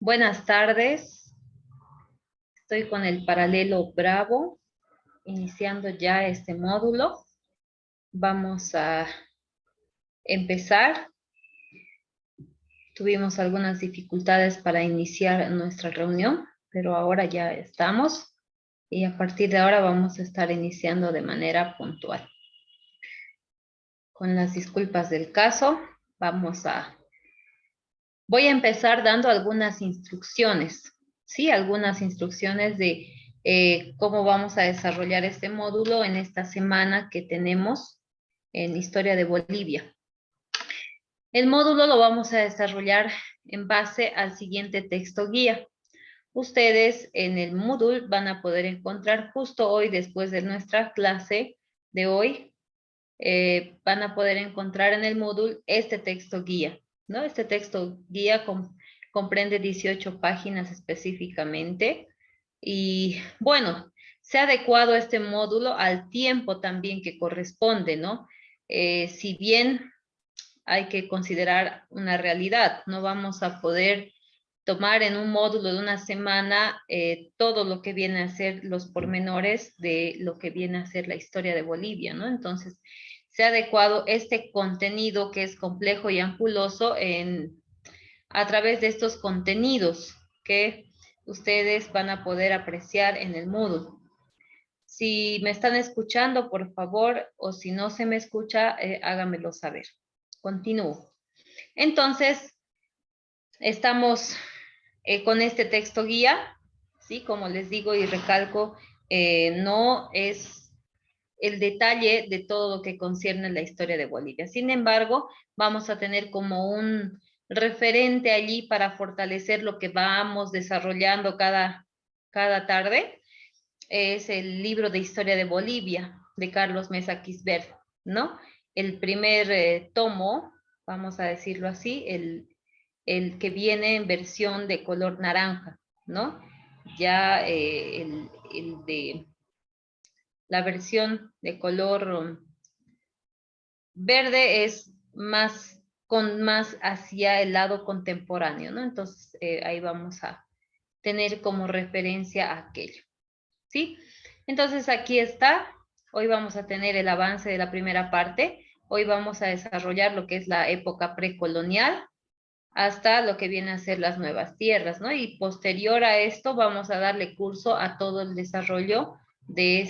Buenas tardes, estoy con el paralelo Bravo, iniciando ya este módulo. Vamos a empezar. Tuvimos algunas dificultades para iniciar nuestra reunión, pero ahora ya estamos y a partir de ahora vamos a estar iniciando de manera puntual. Con las disculpas del caso, voy a empezar dando algunas instrucciones, ¿sí? Algunas instrucciones de cómo vamos a desarrollar este módulo en esta semana que tenemos en Historia de Bolivia. El módulo lo vamos a desarrollar en base al siguiente texto guía. Ustedes en el Moodle van a poder encontrar justo hoy, después de nuestra clase de hoy, van a poder encontrar en el Moodle este texto guía, ¿no? Este texto guía comprende 18 páginas específicamente y, bueno, se ha adecuado este módulo al tiempo también que corresponde, ¿no? Si bien hay que considerar una realidad, no vamos a poder tomar en un módulo de una semana todo lo que viene a ser los pormenores de lo que viene a ser la historia de Bolivia, ¿no? Entonces, se ha adecuado este contenido que es complejo y ampuloso a través de estos contenidos que ustedes van a poder apreciar en el Moodle. Si me están escuchando, por favor, o si no se me escucha, háganmelo saber. Continúo. Entonces, estamos con este texto guía, ¿sí? Como les digo y recalco, no es el detalle de todo lo que concierne la historia de Bolivia. Sin embargo, vamos a tener como un referente allí para fortalecer lo que vamos desarrollando cada tarde. Es el libro de Historia de Bolivia, de Carlos Mesa Quisbert, ¿no? El primer tomo, vamos a decirlo así, el que viene en versión de color naranja, ¿no? Ya el de la versión de color verde es más hacia el lado contemporáneo, ¿no? Entonces ahí vamos a tener como referencia aquello, ¿sí? Entonces aquí está, hoy vamos a tener el avance de la primera parte, hoy vamos a desarrollar lo que es la época precolonial, hasta lo que viene a ser las nuevas tierras, ¿no? Y posterior a esto vamos a darle curso a todo el desarrollo de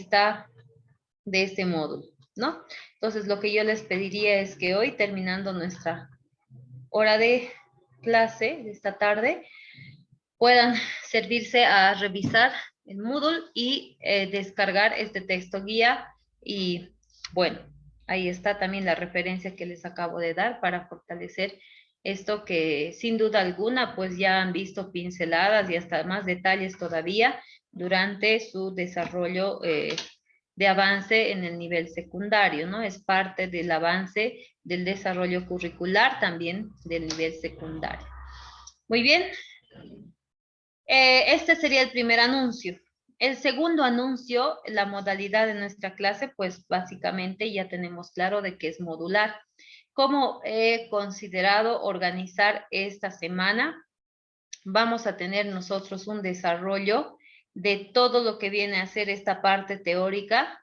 este módulo, ¿no? Entonces lo que yo les pediría es que hoy, terminando nuestra hora de clase de esta tarde, puedan servirse a revisar el Moodle y descargar este texto guía y, bueno, ahí está también la referencia que les acabo de dar para fortalecer esto que sin duda alguna pues ya han visto pinceladas y hasta más detalles todavía durante su desarrollo de avance en el nivel secundario, ¿no? Es parte del avance del desarrollo curricular también del nivel secundario. Muy bien. Este sería el primer anuncio. El segundo anuncio, la modalidad de nuestra clase, pues básicamente ya tenemos claro de que es modular. ¿Cómo he considerado organizar esta semana? Vamos a tener nosotros un desarrollo de todo lo que viene a ser esta parte teórica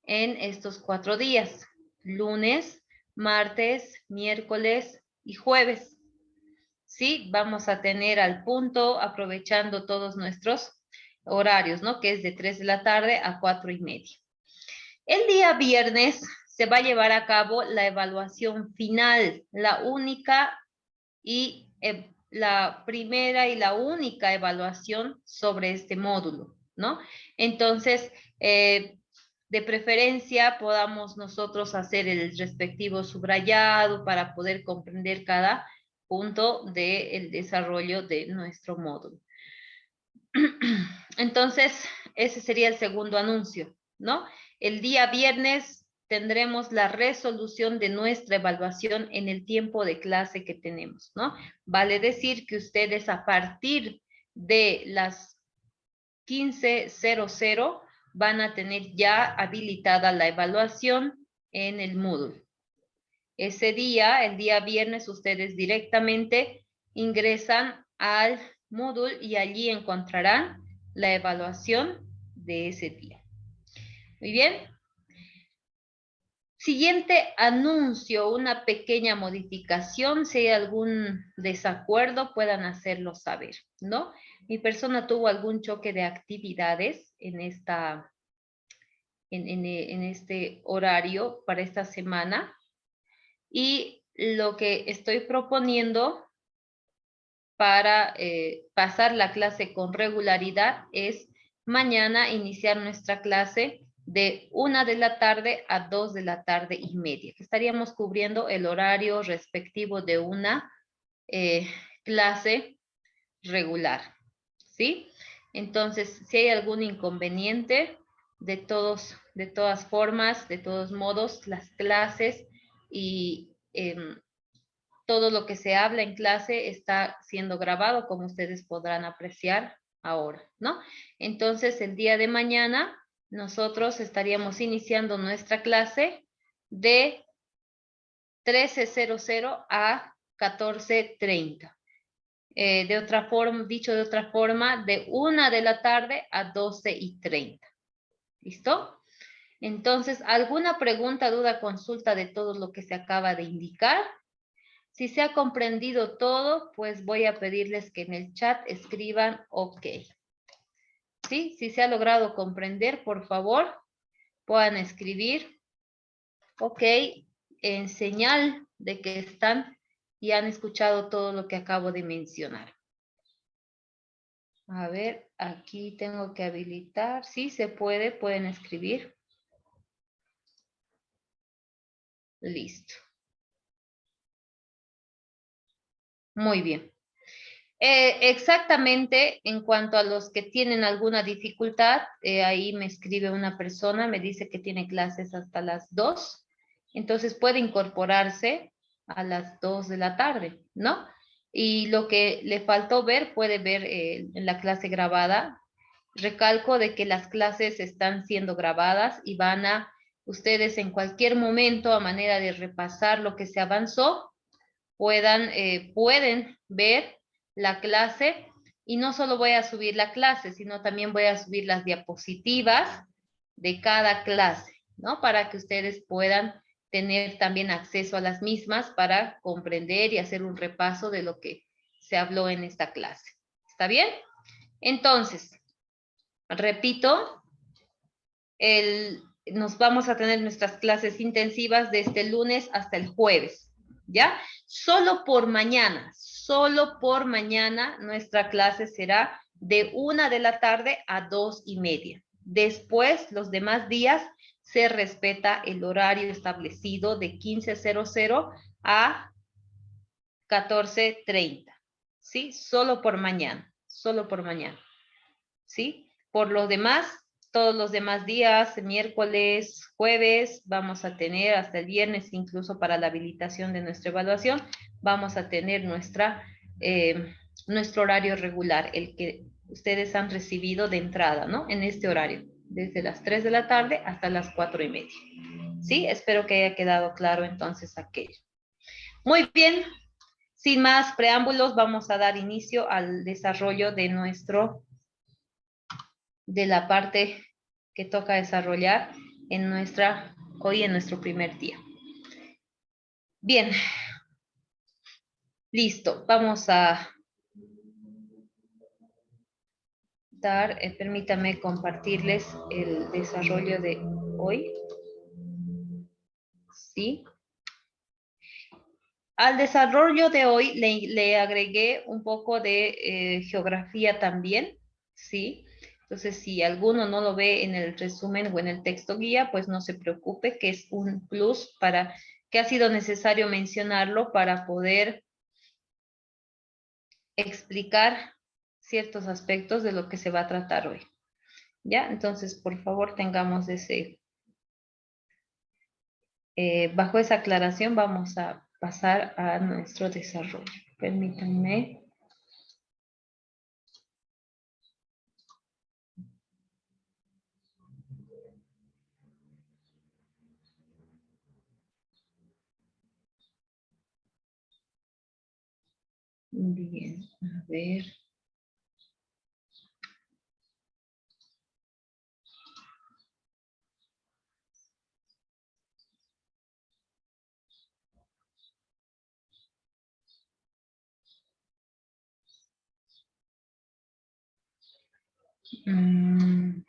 en estos 4 días, lunes, martes, miércoles y jueves. Sí, vamos a tener al punto, aprovechando todos nuestros horarios, ¿no? Que es de 3 de la tarde a 4:30. El día viernes se va a llevar a cabo la evaluación final, la única y la primera y la única evaluación sobre este módulo, ¿no? Entonces, de preferencia podamos nosotros hacer el respectivo subrayado para poder comprender cada punto del desarrollo de nuestro módulo. Entonces, ese sería el segundo anuncio, ¿no? El día viernes tendremos la resolución de nuestra evaluación en el tiempo de clase que tenemos, ¿no? Vale decir que ustedes a partir de las 15:00 van a tener ya habilitada la evaluación en el Moodle. Ese día, el día viernes, ustedes directamente ingresan al Moodle y allí encontrarán la evaluación de ese día. Muy bien. Siguiente anuncio, una pequeña modificación. Si hay algún desacuerdo, puedan hacerlo saber, ¿no? Mi persona tuvo algún choque de actividades en este horario para esta semana. Y lo que estoy proponiendo para pasar la clase con regularidad es mañana iniciar nuestra clase de 1 de la tarde a 2 de la tarde y media. Estaríamos cubriendo el horario respectivo de una clase regular, ¿sí? Entonces, si hay algún inconveniente, de todas formas, de todos modos, las clases y todo lo que se habla en clase está siendo grabado, como ustedes podrán apreciar ahora, ¿no? Entonces, el día de mañana, nosotros estaríamos iniciando nuestra clase de 13:00 a 14:30. De otra forma, dicho de otra forma, de 1 de la tarde a 12:30. ¿Listo? Entonces, ¿alguna pregunta, duda, consulta de todo lo que se acaba de indicar? Si se ha comprendido todo, pues voy a pedirles que en el chat escriban OK. ¿Sí? Si se ha logrado comprender, por favor, puedan escribir OK en señal de que están y han escuchado todo lo que acabo de mencionar. A ver, aquí tengo que habilitar. Sí, se puede, pueden escribir. Listo. Muy bien. Exactamente, en cuanto a los que tienen alguna dificultad, ahí me escribe una persona, me dice que tiene clases hasta las 2, entonces puede incorporarse a las 2 de la tarde, ¿no? Y lo que le faltó ver, puede ver en la clase grabada. Recalco de que las clases están siendo grabadas y van a ustedes en cualquier momento, a manera de repasar lo que se avanzó, pueden ver la clase, y no solo voy a subir la clase, sino también voy a subir las diapositivas de cada clase, ¿no? Para que ustedes puedan tener también acceso a las mismas para comprender y hacer un repaso de lo que se habló en esta clase. ¿Está bien? Entonces, repito, nos vamos a tener nuestras clases intensivas desde el lunes hasta el jueves, ¿ya? Solo por mañana nuestra clase será de 1 de la tarde a 2:30. Después, los demás días, se respeta el horario establecido de 15:00 a 14:30, ¿sí? Solo por mañana, ¿sí? Por lo demás, todos los demás días, miércoles, jueves, vamos a tener hasta el viernes, incluso para la habilitación de nuestra evaluación, vamos a tener nuestro horario regular, el que ustedes han recibido de entrada, ¿no? En este horario, desde las 3 de la tarde hasta las 4:30. ¿Sí? Espero que haya quedado claro entonces aquello. Muy bien, sin más preámbulos, vamos a dar inicio al desarrollo de la parte que toca desarrollar hoy en nuestro primer día. Bien, listo. Vamos a permítame compartirles el desarrollo de hoy. ¿Sí? Al desarrollo de hoy le agregué un poco de geografía también, ¿sí? Entonces, si alguno no lo ve en el resumen o en el texto guía, pues no se preocupe, que es un plus que ha sido necesario mencionarlo para poder explicar ciertos aspectos de lo que se va a tratar hoy. ¿Ya? Entonces, por favor, tengamos bajo esa aclaración vamos a pasar a nuestro desarrollo. Permítanme. Bien, a ver. Mm,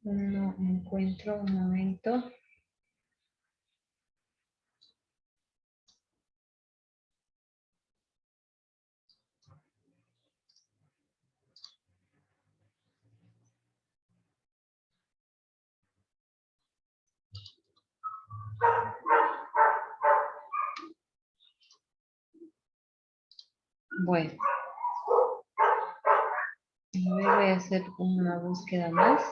no encuentro un momento. Bueno, a ver, voy a hacer una búsqueda más.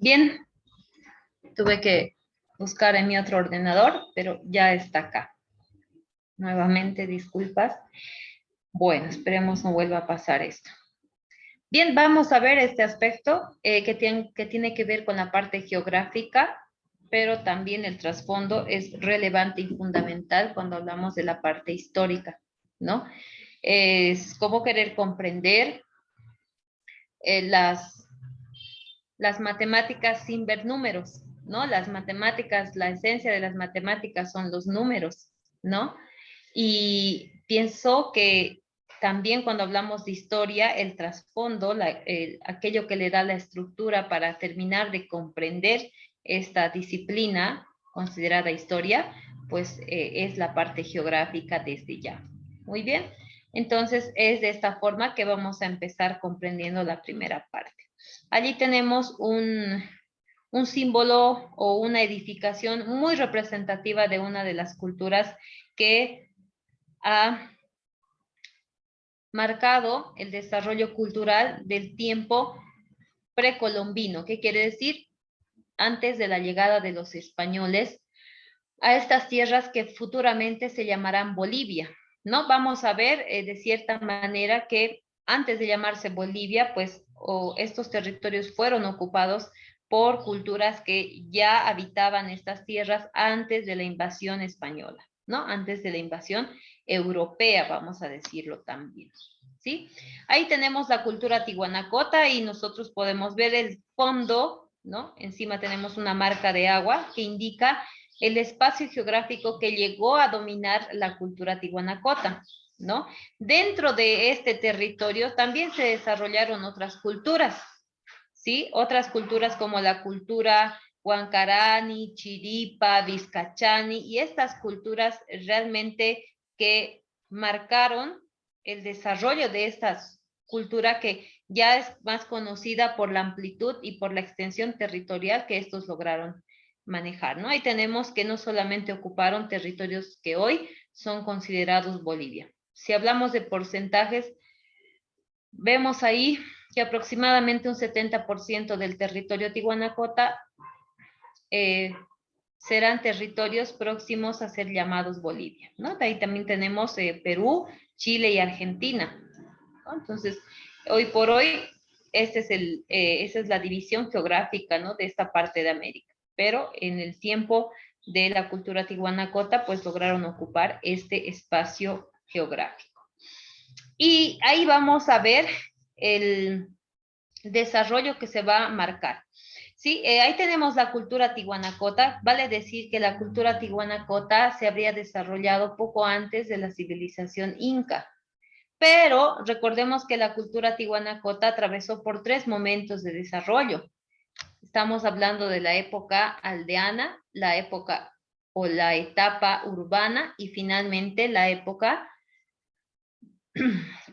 Bien, tuve que buscar en mi otro ordenador, pero ya está acá. Nuevamente, disculpas. Bueno, esperemos no vuelva a pasar esto. Bien, vamos a ver este aspecto que tiene que ver con la parte geográfica, pero también el trasfondo es relevante y fundamental cuando hablamos de la parte histórica, ¿no? Es como querer comprender eh, las, las matemáticas sin ver números, ¿no? Las matemáticas, la esencia de las matemáticas son los números, ¿no? Y pienso que también cuando hablamos de historia, el trasfondo, aquello que le da la estructura para terminar de comprender esta disciplina considerada historia, pues es la parte geográfica desde ya. Muy bien, entonces es de esta forma que vamos a empezar comprendiendo la primera parte. Allí tenemos un símbolo o una edificación muy representativa de una de las culturas que ha marcado el desarrollo cultural del tiempo precolombino. ¿Qué quiere decir? Antes de la llegada de los españoles a estas tierras que futuramente se llamarán Bolivia, ¿no? Vamos a ver de cierta manera que antes de llamarse Bolivia, pues estos territorios fueron ocupados por culturas que ya habitaban estas tierras antes de la invasión española, ¿no? Antes de la invasión europea, vamos a decirlo también, ¿sí? Ahí tenemos la cultura tihuanacota y nosotros podemos ver el fondo, ¿no? Encima tenemos una marca de agua que indica el espacio geográfico que llegó a dominar la cultura tihuanacota, ¿no? Dentro de este territorio también se desarrollaron otras culturas, ¿sí? Otras culturas como la cultura huancarani, chiripa, vizcachani, y estas culturas realmente que marcaron el desarrollo de esta cultura que ya es más conocida por la amplitud y por la extensión territorial que estos lograron manejar, ¿no? Ahí tenemos que no solamente ocuparon territorios que hoy son considerados Bolivia. Si hablamos de porcentajes, vemos ahí que aproximadamente un 70% del territorio tihuanacota serán territorios próximos a ser llamados Bolivia, ¿no? De ahí también tenemos Perú, Chile y Argentina, ¿no? Entonces, hoy por hoy, esa es la división geográfica, ¿no? De esta parte de América. Pero en el tiempo de la cultura tihuanacota, pues lograron ocupar este espacio geográfico. Y ahí vamos a ver el desarrollo que se va a marcar. Sí, ahí tenemos la cultura tihuanacota. Vale decir que la cultura tihuanacota se habría desarrollado poco antes de la civilización inca. Pero recordemos que la cultura tihuanacota atravesó por 3 momentos de desarrollo. Estamos hablando de la época aldeana, la época o la etapa urbana y finalmente la época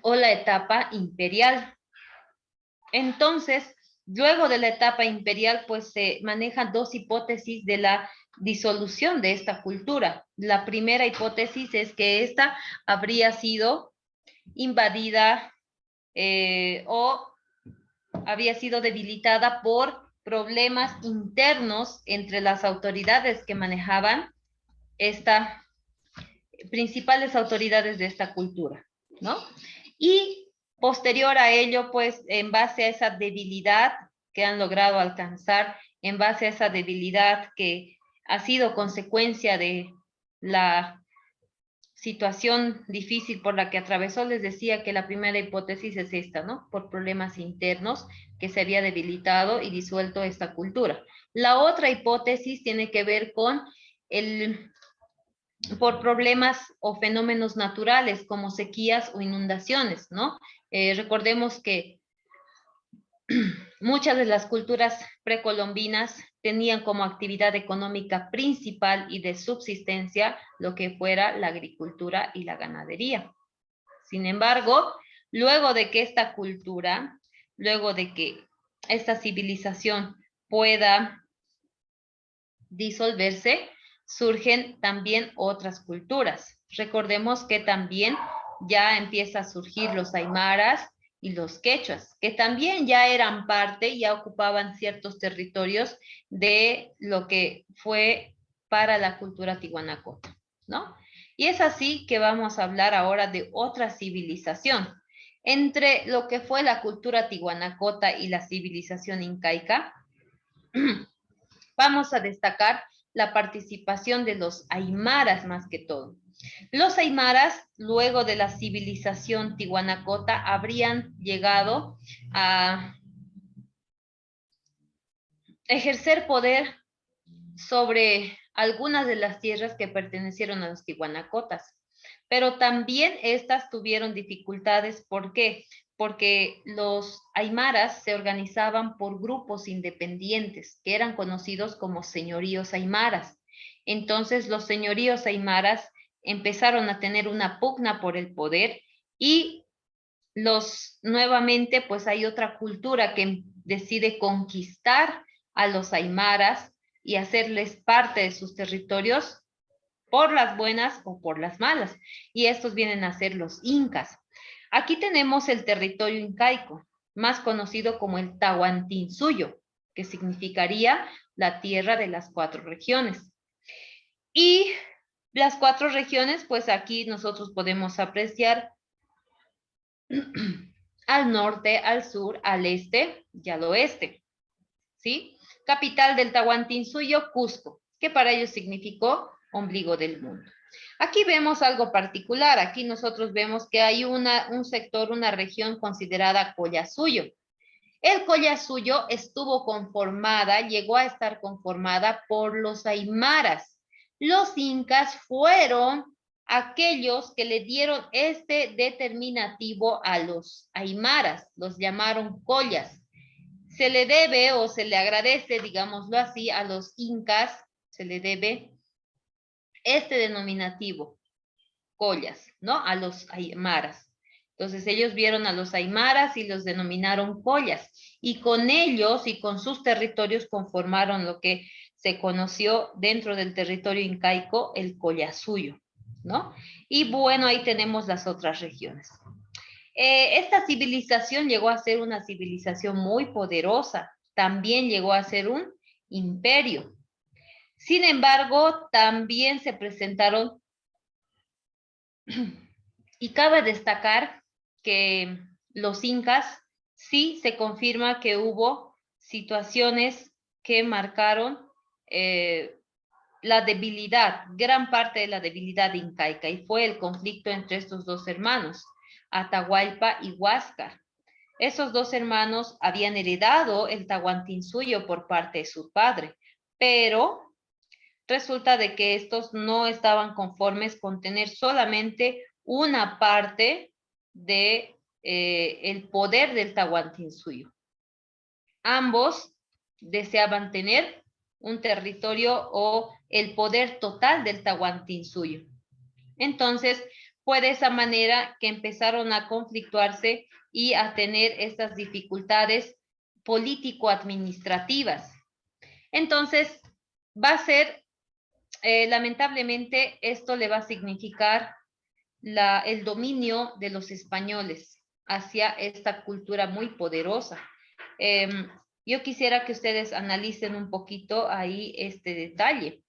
o la etapa imperial. Entonces, luego de la etapa imperial, pues se manejan dos hipótesis de la disolución de esta cultura. La primera hipótesis es que esta habría sido invadida o había sido debilitada por problemas internos entre las autoridades que manejaban principales autoridades de esta cultura, ¿no? Y posterior a ello, pues, en base a esa debilidad que han logrado alcanzar, en base a esa debilidad que ha sido consecuencia de la situación difícil por la que atravesó, les decía que la primera hipótesis es esta, ¿no? Por problemas internos que se había debilitado y disuelto esta cultura. La otra hipótesis tiene que ver con por problemas o fenómenos naturales como sequías o inundaciones, ¿no? Recordemos que muchas de las culturas precolombinas tenían como actividad económica principal y de subsistencia lo que fuera la agricultura y la ganadería. Sin embargo, luego de que esta cultura, luego de que esta civilización pueda disolverse, surgen también otras culturas. Recordemos que también ya empieza a surgir los aymaras y los quechuas, que también ya eran parte, ya ocupaban ciertos territorios de lo que fue para la cultura tihuanacota, ¿no? Y es así que vamos a hablar ahora de otra civilización. Entre lo que fue la cultura tihuanacota y la civilización incaica, vamos a destacar la participación de los aymaras más que todo. Los aymaras, luego de la civilización tihuanacota, habrían llegado a ejercer poder sobre algunas de las tierras que pertenecieron a los tihuanacotas. Pero también estas tuvieron dificultades. ¿Por qué? Porque los aymaras se organizaban por grupos independientes, que eran conocidos como señoríos aymaras. Entonces, los señoríos aymaras empezaron a tener una pugna por el poder y nuevamente, pues hay otra cultura que decide conquistar a los aymaras y hacerles parte de sus territorios por las buenas o por las malas. Y estos vienen a ser los incas. Aquí tenemos el territorio incaico, más conocido como el Tahuantinsuyo, que significaría la tierra de las 4 regiones. Y las 4 regiones, pues aquí nosotros podemos apreciar al norte, al sur, al este y al oeste, ¿sí? Capital del Tahuantinsuyo, Cusco, que para ellos significó ombligo del mundo. Aquí vemos algo particular. Aquí nosotros vemos que hay un sector, una región considerada Collasuyo. El Collasuyo estuvo conformada, llegó a estar conformada por los aymaras. Los incas fueron aquellos que le dieron este determinativo a los aymaras, los llamaron collas. Se le debe o se le agradece, digámoslo así, a los incas, se le debe este denominativo, collas, ¿no? A los aymaras. Entonces ellos vieron a los aymaras y los denominaron collas. Y con ellos y con sus territorios conformaron lo que se conoció dentro del territorio incaico el Collasuyo, ¿no? Y bueno, ahí tenemos las otras regiones. Esta civilización llegó a ser una civilización muy poderosa. También llegó a ser un imperio. Sin embargo, también se presentaron, y cabe destacar que los incas sí se confirma que hubo situaciones que marcaron la debilidad, gran parte de la debilidad incaica, y fue el conflicto entre estos dos hermanos, Atahualpa y Huáscar. Esos dos hermanos habían heredado el Tahuantinsuyo por parte de su padre, pero resulta de que estos no estaban conformes con tener solamente una parte de el poder del Tahuantinsuyo. Ambos deseaban tener un territorio o el poder total del Tahuantinsuyo. Entonces, fue de esa manera que empezaron a conflictuarse y a tener estas dificultades político-administrativas. Entonces, va a ser, lamentablemente, esto le va a significar el dominio de los españoles hacia esta cultura muy poderosa. Yo quisiera que ustedes analicen un poquito ahí este detalle.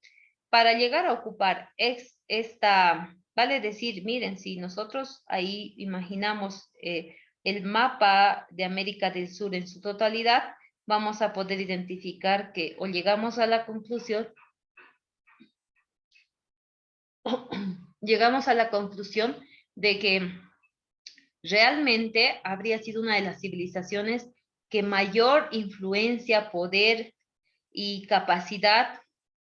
Para llegar a ocupar esta, vale decir, miren, si nosotros ahí imaginamos el mapa de América del Sur en su totalidad, vamos a poder identificar que o llegamos a la conclusión de que realmente habría sido una de las civilizaciones que mayor influencia, poder y capacidad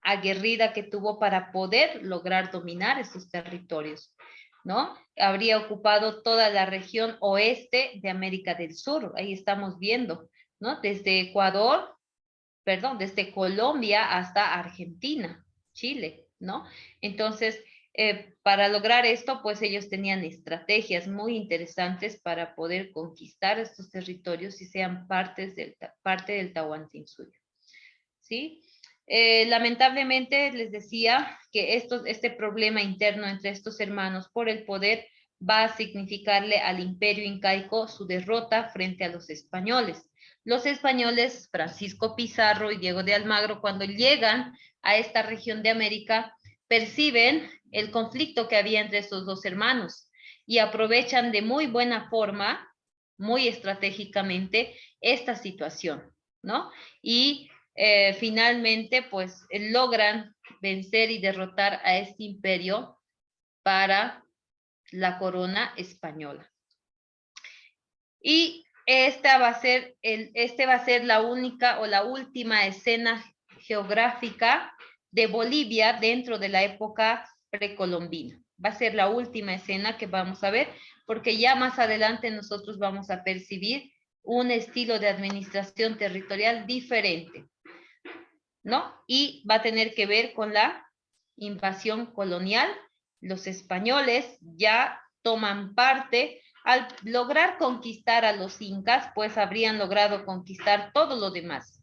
aguerrida que tuvo para poder lograr dominar estos territorios, ¿no? Habría ocupado toda la región oeste de América del Sur, ahí estamos viendo, ¿no? Desde Colombia hasta Argentina, Chile, ¿no? Entonces, para lograr esto, pues ellos tenían estrategias muy interesantes para poder conquistar estos territorios y sean parte del Tahuantinsuyo, ¿sí? Lamentablemente les decía que este problema interno entre estos hermanos por el poder va a significarle al imperio incaico su derrota frente a los españoles. Los españoles, Francisco Pizarro y Diego de Almagro, cuando llegan a esta región de América, perciben el conflicto que había entre estos dos hermanos y aprovechan de muy buena forma, muy estratégicamente, esta situación, ¿no? Y finalmente, pues, logran vencer y derrotar a este imperio para la corona española. Y esta va a ser este va a ser la única o la última escena geográfica de Bolivia dentro de la época precolombina. Va a ser la última escena que vamos a ver, porque ya más adelante nosotros vamos a percibir un estilo de administración territorial diferente, ¿no? Y va a tener que ver con la invasión colonial. Los españoles ya toman parte. Al lograr conquistar a los incas, pues habrían logrado conquistar todo lo demás.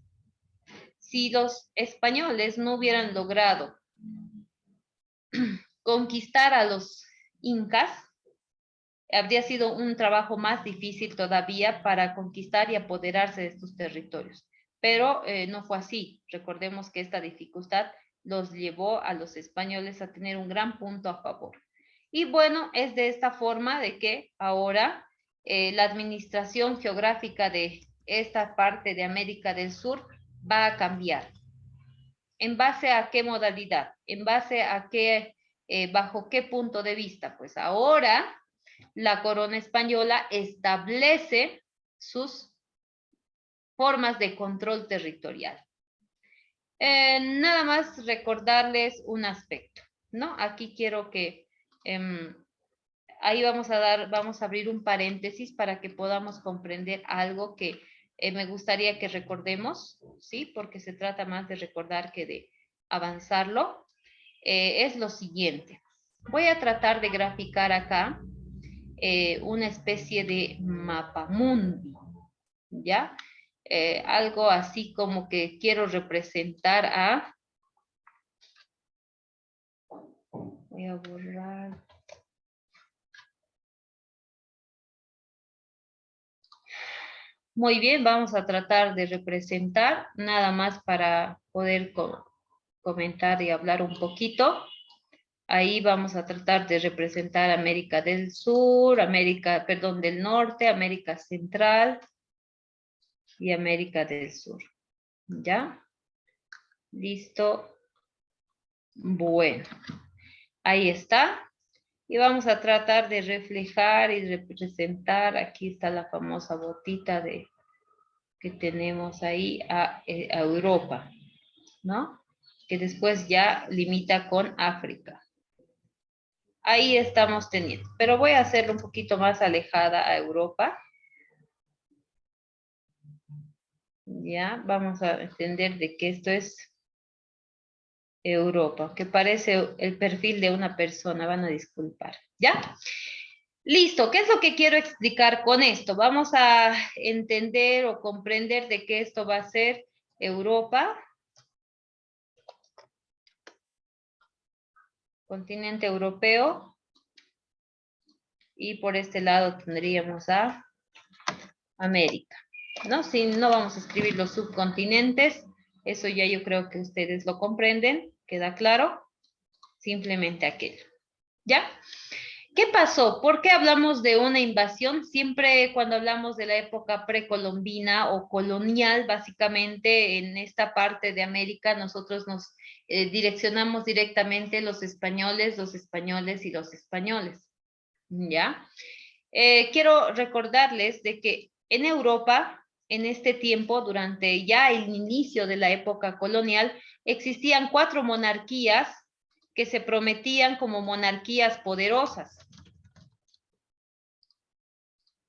Si los españoles no hubieran logrado conquistar a los incas, habría sido un trabajo más difícil todavía para conquistar y apoderarse de estos territorios. Pero no fue así. Recordemos que esta dificultad los llevó a los españoles a tener un gran punto a favor. Y bueno, es de esta forma de que ahora la administración geográfica de esta parte de América del Sur va a cambiar. ¿En base a qué modalidad? ¿En base a qué, bajo qué punto de vista? Pues ahora la corona española establece sus formas de control territorial. Nada más recordarles un aspecto, ¿no? Aquí quiero que ahí vamos a abrir un paréntesis para que podamos comprender algo que me gustaría que recordemos, ¿sí? Porque se trata más de recordar que de avanzarlo. Es lo siguiente. Voy a tratar de graficar acá una especie de mapamundi, ¿ya? Algo así como que quiero representar a... Voy a borrar. Muy bien, vamos a tratar de representar, nada más para poder comentar y hablar un poquito. Ahí vamos a tratar de representar América del Sur, del Norte, América Central y América del Sur. ¿Ya? Listo. Bueno, ahí está. Y vamos a tratar de reflejar y representar, aquí está la famosa botita que tenemos ahí a Europa, ¿no? Que después ya limita con África. Ahí estamos teniendo, pero voy a hacerlo un poquito más alejada a Europa. Ya, vamos a entender de que esto es Europa, que parece el perfil de una persona, van a disculpar, ¿ya? Listo, ¿qué es lo que quiero explicar con esto? Vamos a entender o comprender de que esto va a ser Europa, continente europeo, y por este lado tendríamos a América, ¿no? Si no vamos a escribir los subcontinentes, eso ya yo creo que ustedes lo comprenden, queda claro, simplemente aquello, ¿ya? ¿Qué pasó? ¿Por qué hablamos de una invasión? Siempre cuando hablamos de la época precolombina o colonial, básicamente en esta parte de América, nosotros nos direccionamos directamente los españoles y los españoles, ¿ya? Quiero recordarles de que en Europa, en este tiempo, durante ya el inicio de la época colonial, existían 4 monarquías que se prometían como monarquías poderosas.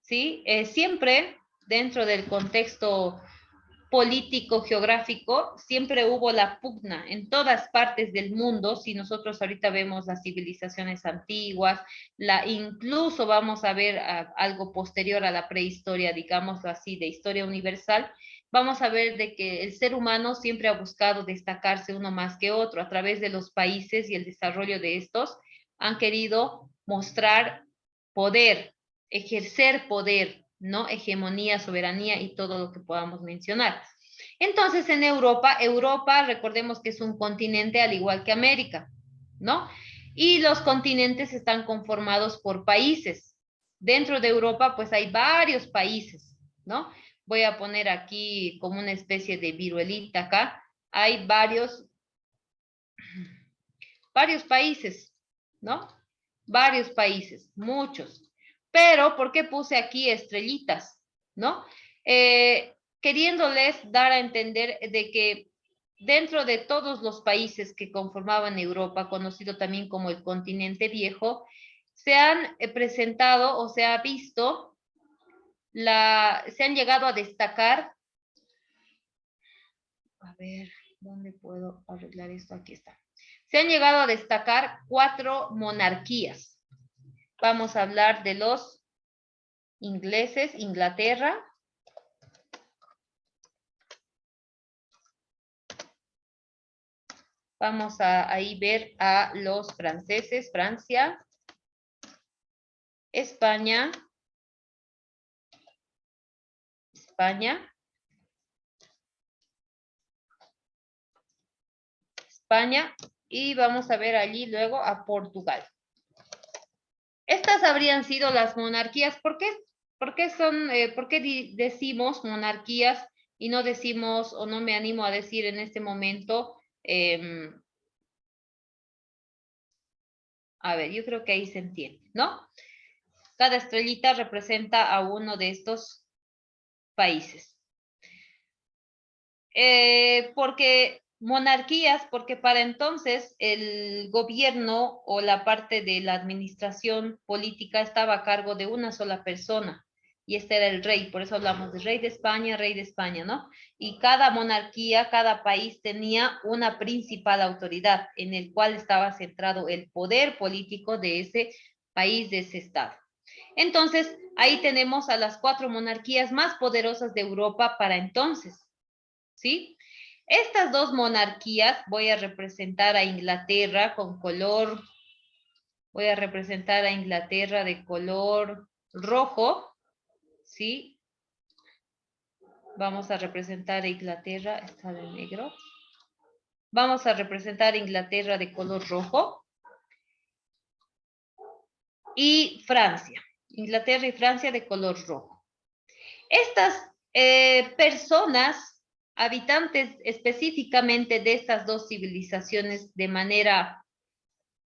¿Sí? Siempre dentro del contexto político, geográfico, siempre hubo la pugna en todas partes del mundo. Si nosotros ahorita vemos las civilizaciones antiguas, incluso vamos a ver algo posterior a la prehistoria, digámoslo así, de historia universal, vamos a ver de que el ser humano siempre ha buscado destacarse uno más que otro. A través de los países y el desarrollo de estos, han querido mostrar poder, ejercer poder, ¿no? Hegemonía, soberanía y todo lo que podamos mencionar. Entonces, en Europa, recordemos que es un continente al igual que América, ¿no? Y los continentes están conformados por países. Dentro de Europa, pues hay varios países, ¿no? Voy a poner aquí como una especie de viruelita acá. Hay varios países, ¿no? Varios países, muchos. Pero, ¿por qué puse aquí estrellitas? ¿No? Queriéndoles dar a entender de que dentro de todos los países que conformaban Europa, conocido también como el continente viejo, se han presentado o se ha visto, se han llegado a destacar, a ver, ¿dónde puedo arreglar esto? Aquí está. Se han llegado a destacar 4 monarquías. Vamos a hablar de los ingleses, Inglaterra. Vamos a ahí ver a los franceses, Francia, España, y vamos a ver allí luego a Portugal. Estas habrían sido las monarquías. ¿Por qué decimos monarquías y no decimos, o no me animo a decir en este momento, a ver, yo creo que ahí se entiende, ¿no? Cada estrellita representa a uno de estos países. Porque para entonces el gobierno o la parte de la administración política estaba a cargo de una sola persona, y este era el rey. Por eso hablamos de rey de España, ¿no? Y cada monarquía, cada país tenía una principal autoridad en el cual estaba centrado el poder político de ese país, de ese estado. Entonces, ahí tenemos a las 4 monarquías más poderosas de Europa para entonces, ¿sí? Estas 2 monarquías, voy a representar a Inglaterra con color, voy a representar a Inglaterra de color rojo, ¿sí? Vamos a representar a Inglaterra, está de negro. Vamos a representar a Inglaterra de color rojo. Y Francia, Inglaterra y Francia de color rojo. Estas personas, habitantes específicamente de estas 2 civilizaciones de manera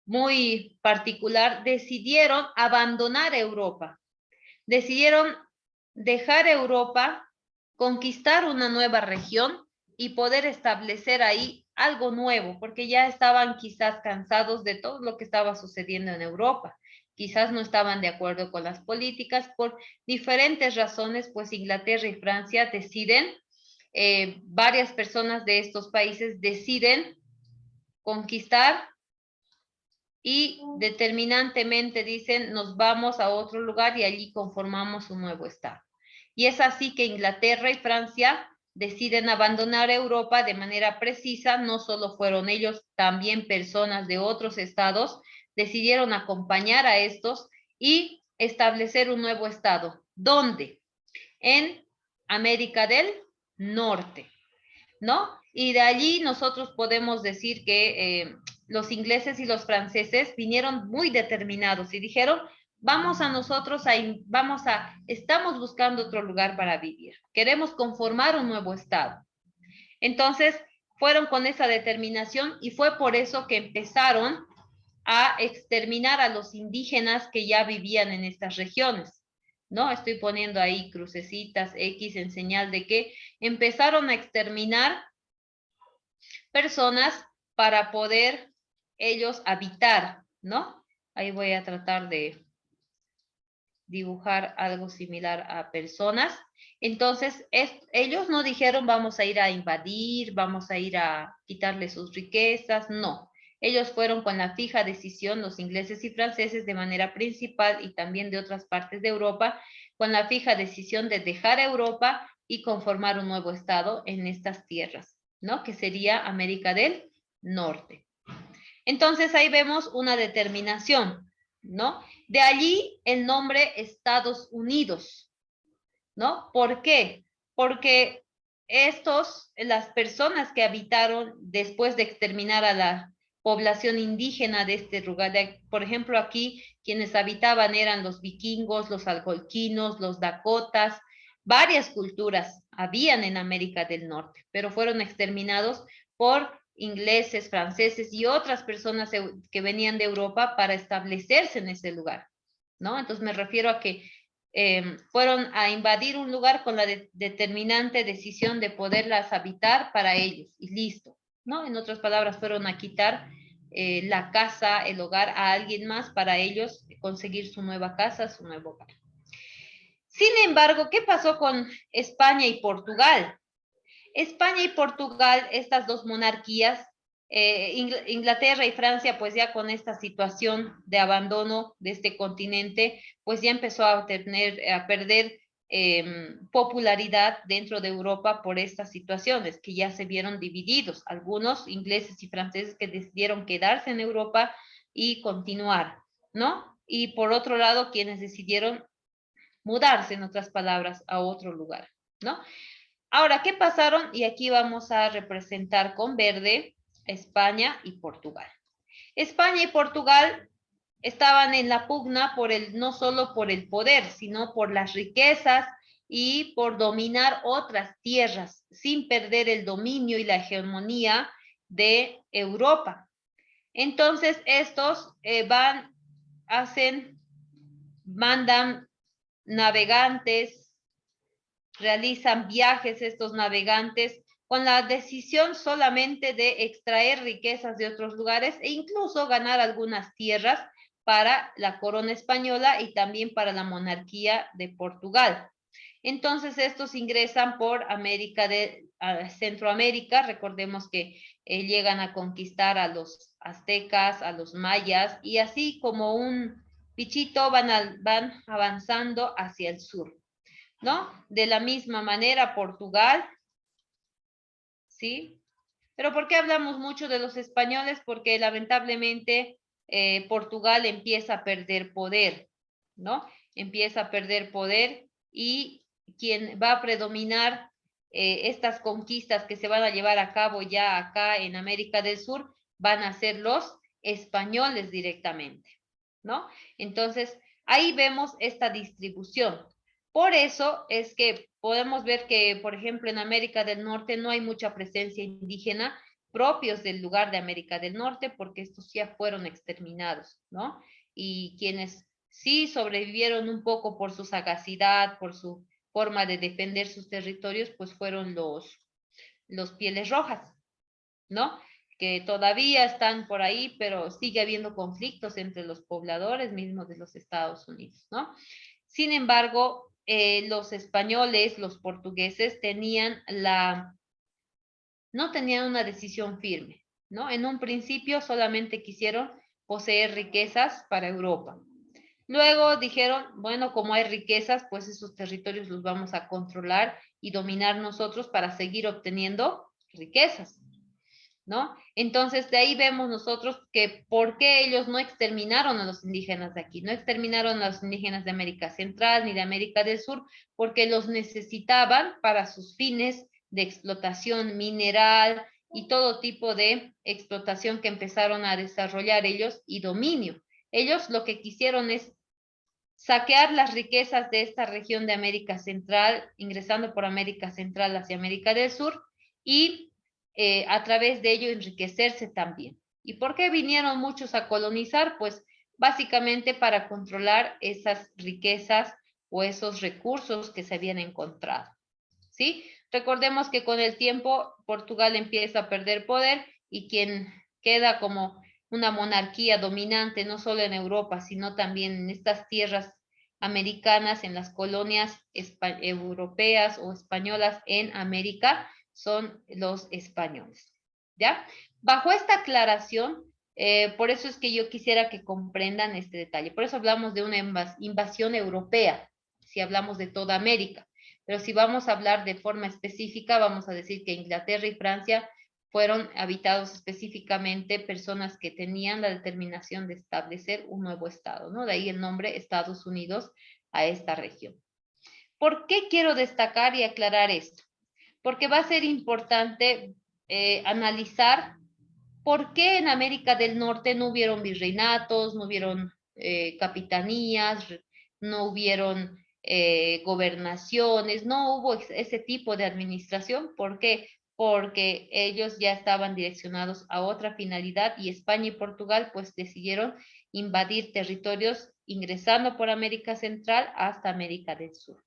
muy particular, decidieron abandonar Europa. Decidieron dejar Europa, conquistar una nueva región y poder establecer ahí algo nuevo, porque ya estaban quizás cansados de todo lo que estaba sucediendo en Europa. Quizás no estaban de acuerdo con las políticas por diferentes razones, pues Inglaterra y Francia deciden, varias personas de estos países deciden conquistar y determinantemente dicen, nos vamos a otro lugar y allí conformamos un nuevo estado. Y es así que Inglaterra y Francia deciden abandonar Europa de manera precisa. No solo fueron ellos, también personas de otros estados decidieron acompañar a estos y establecer un nuevo estado. ¿Dónde? En América del Norte, ¿no? Y de allí nosotros podemos decir que los ingleses y los franceses vinieron muy determinados y dijeron, estamos buscando otro lugar para vivir, queremos conformar un nuevo estado. Entonces, fueron con esa determinación y fue por eso que empezaron a exterminar a los indígenas que ya vivían en estas regiones, ¿no? Estoy poniendo ahí crucecitas X en señal de que empezaron a exterminar personas para poder ellos habitar, ¿no? Ahí voy a tratar de dibujar algo similar a personas. Entonces, ellos no dijeron vamos a ir a invadir, vamos a ir a quitarle sus riquezas, no. Ellos fueron con la fija decisión, los ingleses y franceses de manera principal y también de otras partes de Europa, con la fija decisión de dejar Europa y conformar un nuevo estado en estas tierras, ¿no? Que sería América del Norte. Entonces ahí vemos una determinación ¿no? De allí el nombre Estados Unidos, ¿no? ¿Por qué? Porque las personas que habitaron después de exterminar a la población indígena de este lugar, por ejemplo, aquí quienes habitaban eran los vikingos, los algonquinos, los dakotas, varias culturas habían en América del Norte, pero fueron exterminados por ingleses, franceses y otras personas que venían de Europa para establecerse en ese lugar, ¿no? Entonces me refiero a que fueron a invadir un lugar con la determinante decisión de poderlas habitar para ellos y listo, ¿no? En otras palabras, fueron a quitar la casa, el hogar a alguien más para ellos conseguir su nueva casa, su nuevo hogar. Sin embargo, ¿qué pasó con España y Portugal? España y Portugal, estas dos monarquías, Inglaterra y Francia, pues ya con esta situación de abandono de este continente, pues ya empezó a perder popularidad dentro de Europa por estas situaciones que ya se vieron divididos. Algunos ingleses y franceses que decidieron quedarse en Europa y continuar, ¿no? Y por otro lado, quienes decidieron mudarse, en otras palabras, a otro lugar, ¿no? Ahora, ¿qué pasaron? Y aquí vamos a representar con verde España y Portugal. España y Portugal estaban en la pugna no solo por el poder, sino por las riquezas y por dominar otras tierras sin perder el dominio y la hegemonía de Europa. Entonces, estos mandan navegantes, realizan viajes estos navegantes con la decisión solamente de extraer riquezas de otros lugares e incluso ganar algunas tierras para la corona española y también para la monarquía de Portugal. Entonces estos ingresan por Centroamérica, recordemos que llegan a conquistar a los aztecas, a los mayas y así como un bichito van avanzando hacia el sur, ¿no? De la misma manera, Portugal, ¿sí? Pero ¿por qué hablamos mucho de los españoles? Porque lamentablemente Portugal empieza a perder poder, ¿no? Empieza a perder poder y quien va a predominar estas conquistas que se van a llevar a cabo ya acá en América del Sur van a ser los españoles directamente, ¿no? Entonces, ahí vemos esta distribución. Por eso es que podemos ver que, por ejemplo, en América del Norte no hay mucha presencia indígena propios del lugar de América del Norte, porque estos ya fueron exterminados, ¿no? Y quienes sí sobrevivieron un poco por su sagacidad, por su forma de defender sus territorios, pues fueron los pieles rojas, ¿no? Que todavía están por ahí, pero sigue habiendo conflictos entre los pobladores mismos de los Estados Unidos, ¿no? Sin embargo, los españoles, los portugueses no tenían una decisión firme, ¿no? En un principio solamente quisieron poseer riquezas para Europa. Luego dijeron, bueno, como hay riquezas, pues esos territorios los vamos a controlar y dominar nosotros para seguir obteniendo riquezas, ¿no? Entonces, de ahí vemos nosotros que por qué ellos no exterminaron a los indígenas de aquí, no exterminaron a los indígenas de América Central ni de América del Sur, porque los necesitaban para sus fines de explotación mineral y todo tipo de explotación que empezaron a desarrollar ellos y dominio. Ellos lo que quisieron es saquear las riquezas de esta región de América Central, ingresando por América Central hacia América del Sur y a través de ello enriquecerse también. ¿Y por qué vinieron muchos a colonizar? Pues básicamente para controlar esas riquezas o esos recursos que se habían encontrado, ¿sí? Recordemos que con el tiempo Portugal empieza a perder poder y quien queda como una monarquía dominante no solo en Europa, sino también en estas tierras americanas, en las colonias europeas o españolas en América, son los españoles, ¿ya? Bajo esta aclaración, por eso es que yo quisiera que comprendan este detalle. Por eso hablamos de una invasión europea, si hablamos de toda América. Pero si vamos a hablar de forma específica, vamos a decir que Inglaterra y Francia fueron habitados específicamente personas que tenían la determinación de establecer un nuevo estado, ¿no? De ahí el nombre Estados Unidos a esta región. ¿Por qué quiero destacar y aclarar esto? Porque va a ser importante analizar por qué en América del Norte no hubieron virreinatos, no hubieron capitanías, no hubieron gobernaciones, no hubo ese tipo de administración. ¿Por qué? Porque ellos ya estaban direccionados a otra finalidad y España y Portugal pues decidieron invadir territorios ingresando por América Central hasta América del Sur.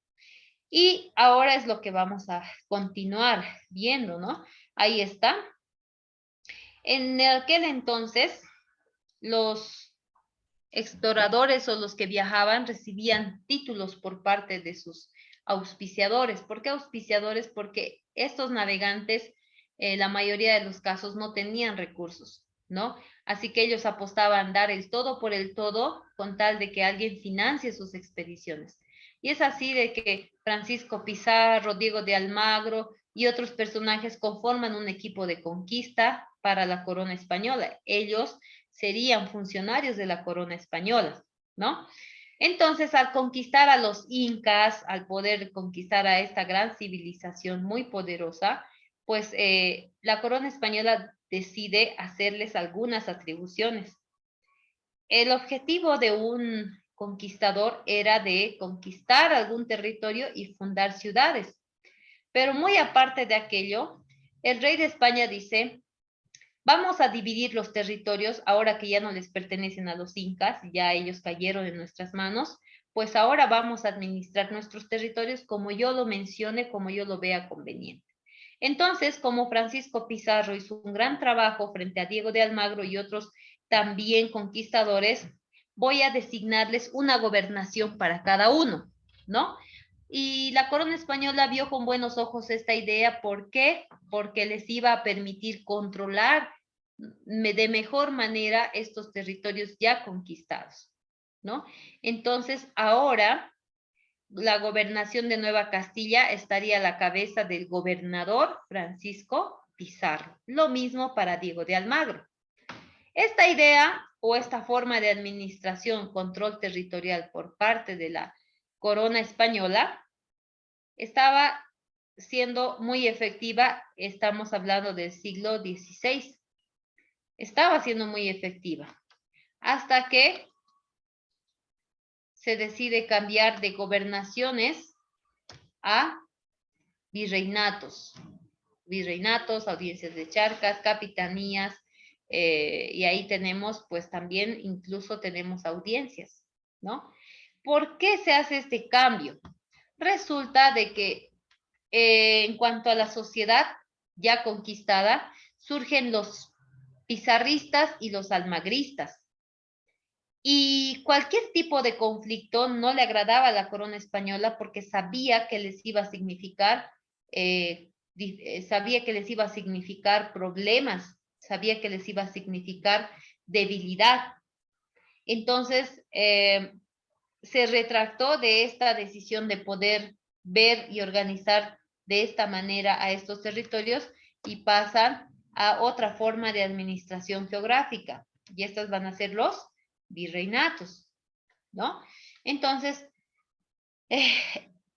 Y ahora es lo que vamos a continuar viendo, ¿no? Ahí está. En aquel entonces, los exploradores o los que viajaban recibían títulos por parte de sus auspiciadores. ¿Por qué auspiciadores? Porque estos navegantes, la mayoría de los casos, no tenían recursos, ¿no? Así que ellos apostaban dar el todo por el todo con tal de que alguien financie sus expediciones. Y es así de que Francisco Pizarro, Diego de Almagro y otros personajes conforman un equipo de conquista para la corona española. Ellos serían funcionarios de la corona española, ¿no? Entonces, al conquistar a los incas, al poder conquistar a esta gran civilización muy poderosa, pues la corona española decide hacerles algunas atribuciones. El objetivo de un conquistador era de conquistar algún territorio y fundar ciudades. Pero muy aparte de aquello, el rey de España dice, vamos a dividir los territorios ahora que ya no les pertenecen a los incas, ya ellos cayeron en nuestras manos, pues ahora vamos a administrar nuestros territorios como yo lo mencione, como yo lo vea conveniente. Entonces, como Francisco Pizarro hizo un gran trabajo frente a Diego de Almagro y otros también conquistadores, voy a designarles una gobernación para cada uno, ¿no? Y la corona española vio con buenos ojos esta idea. ¿Por qué? Porque les iba a permitir controlar de mejor manera estos territorios ya conquistados, ¿no? Entonces, ahora la gobernación de Nueva Castilla estaría a la cabeza del gobernador Francisco Pizarro. Lo mismo para Diego de Almagro. Esta idea o esta forma de administración, control territorial por parte de la corona española, estaba siendo muy efectiva. Estamos hablando del siglo XVI. Estaba siendo muy efectiva. Hasta que se decide cambiar de gobernaciones a virreinatos. Virreinatos, audiencias de Charcas, capitanías, y ahí tenemos, pues también incluso tenemos audiencias, ¿no? ¿Por qué se hace este cambio? Resulta de que en cuanto a la sociedad ya conquistada, surgen los pizarristas y los almagristas. Y cualquier tipo de conflicto no le agradaba a la corona española porque sabía que les iba a significar, sabía que les iba a significar problemas, sabía que les iba a significar debilidad. Entonces, se retractó de esta decisión de poder ver y organizar de esta manera a estos territorios y pasan a otra forma de administración geográfica. Y estas van a ser los virreinatos, ¿no? Entonces,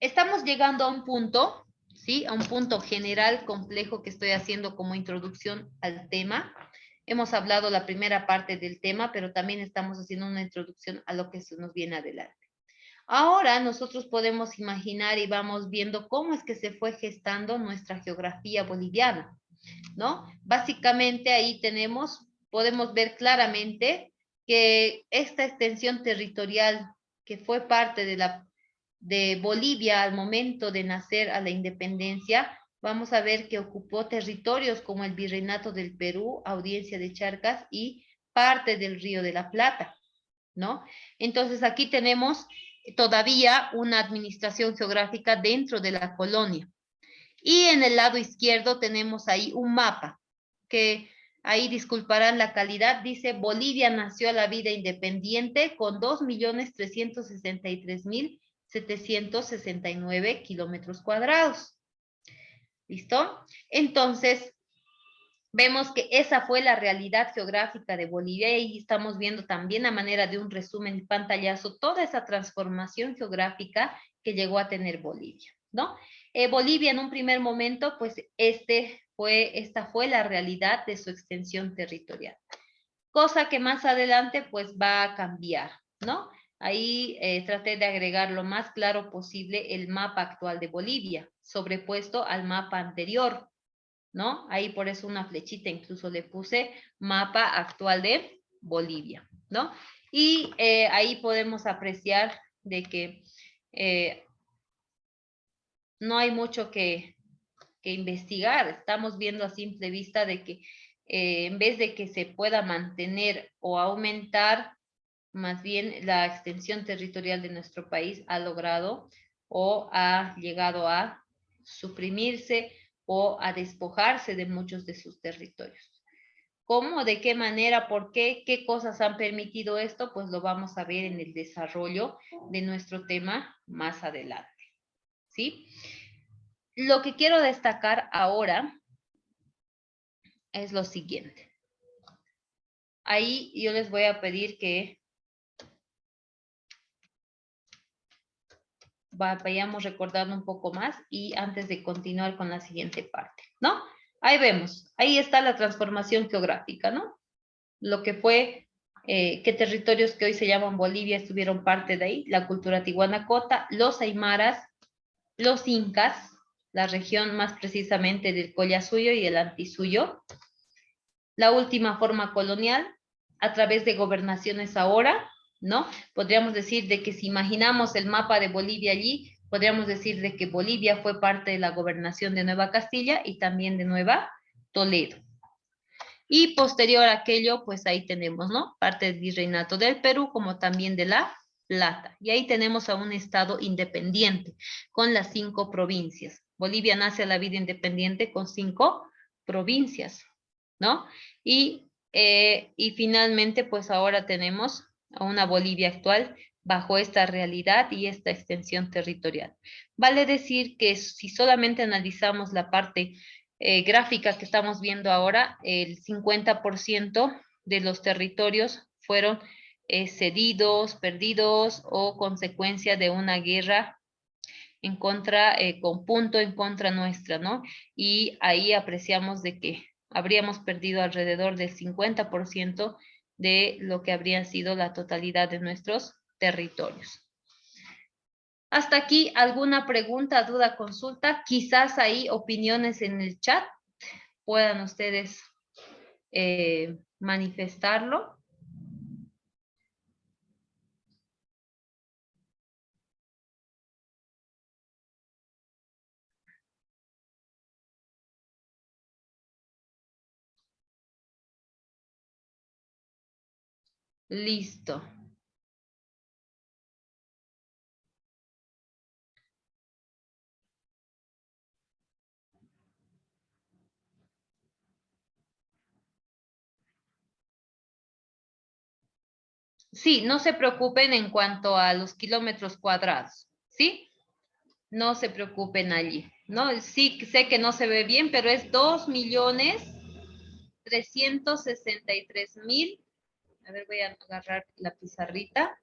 estamos llegando a un punto, ¿sí? A un punto general complejo que estoy haciendo como introducción al tema. Hemos hablado la primera parte del tema, pero también estamos haciendo una introducción a lo que se nos viene adelante. Ahora nosotros podemos imaginar y vamos viendo cómo es que se fue gestando nuestra geografía boliviana, ¿no? Básicamente ahí podemos ver claramente que esta extensión territorial que fue parte de Bolivia al momento de nacer a la independencia, vamos a ver que ocupó territorios como el Virreinato del Perú, Audiencia de Charcas y parte del Río de la Plata, ¿no? Entonces aquí tenemos todavía una administración geográfica dentro de la colonia. Y en el lado izquierdo tenemos ahí un mapa que ahí disculparán la calidad, dice Bolivia nació a la vida independiente con 2.363.769 kilómetros cuadrados. ¿Listo? Entonces, Vemos que esa fue la realidad geográfica de Bolivia y estamos viendo también a manera de un resumen pantallazo toda esa transformación geográfica que llegó a tener Bolivia, ¿no? Bolivia en un primer momento, pues esta fue la realidad de su extensión territorial, cosa que más adelante pues va a cambiar, ¿no? Ahí traté de agregar lo más claro posible el mapa actual de Bolivia, sobrepuesto al mapa anterior, ¿no? Ahí por eso una flechita incluso le puse mapa actual de Bolivia, ¿no? Y ahí podemos apreciar de que no hay mucho que investigar. Estamos viendo a simple vista de que en vez de que se pueda mantener o aumentar, más bien la extensión territorial de nuestro país ha logrado o ha llegado a suprimirse o a despojarse de muchos de sus territorios. ¿Cómo? ¿De qué manera? ¿Por qué? ¿Qué cosas han permitido esto? Pues lo vamos a ver en el desarrollo de nuestro tema más adelante. ¿Sí? Lo que quiero destacar ahora es lo siguiente. Ahí yo les voy a pedir que vayamos recordando un poco más y antes de continuar con la siguiente parte, ¿no? Ahí vemos, ahí está la transformación geográfica, ¿no? Lo que fue, qué territorios que hoy se llaman Bolivia estuvieron parte de ahí, la cultura tihuanacota, los aymaras, los incas, la región más precisamente del Collasuyo y el Antisuyo, la última forma colonial, a través de gobernaciones ahora, ¿no? Podríamos decir de que si imaginamos el mapa de Bolivia allí, podríamos decir de que Bolivia fue parte de la gobernación de Nueva Castilla y también de Nueva Toledo. Y posterior a aquello, pues ahí tenemos, ¿no? Parte del virreinato del Perú, como también de La Plata. Y ahí tenemos a un estado independiente, con las 5 provincias. Bolivia nace a la vida independiente con 5 provincias, ¿no? Y finalmente, pues ahora tenemos a una Bolivia actual bajo esta realidad y esta extensión territorial. Vale decir que si solamente analizamos la parte gráfica que estamos viendo ahora, el 50% de los territorios fueron cedidos, perdidos o consecuencia de una guerra en contra, con punto en contra nuestra, ¿no? Y ahí apreciamos de que habríamos perdido alrededor del 50% de lo que habría sido la totalidad de nuestros territorios. Hasta aquí, ¿alguna pregunta, duda, consulta? Quizás ahí opiniones en el chat puedan ustedes manifestarlo. Listo. Sí, no se preocupen en cuanto a los kilómetros cuadrados, ¿sí? No se preocupen allí, ¿no? Sí, sé que no se ve bien, pero es 2.363.000. A ver, voy a agarrar la pizarrita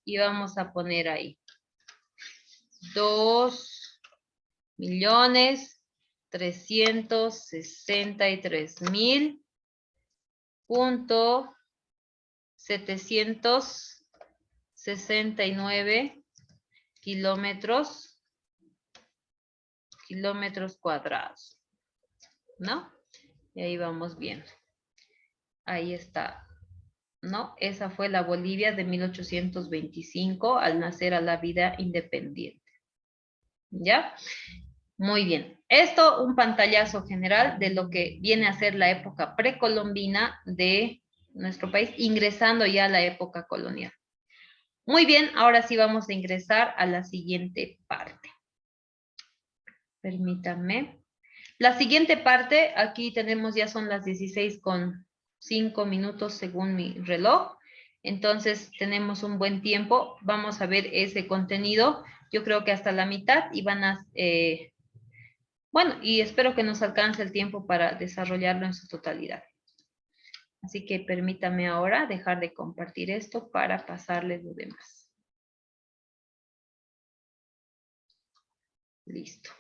y vamos a poner ahí. 2.363.769 kilómetros cuadrados, ¿no? Y ahí vamos viendo. Ahí está, ¿no? Esa fue la Bolivia de 1825 al nacer a la vida independiente. ¿Ya? Muy bien. Esto, un pantallazo general de lo que viene a ser la época precolombina de nuestro país, ingresando ya a la época colonial. Muy bien, ahora sí vamos a ingresar a la siguiente parte. Permítanme. La siguiente parte, aquí tenemos ya son las 16:05 según mi reloj. Entonces tenemos un buen tiempo. Vamos a ver ese contenido. Yo creo que hasta la mitad y van a Bueno, y espero que nos alcance el tiempo para desarrollarlo en su totalidad. Así que permítame ahora dejar de compartir esto para pasarles lo demás. Listo.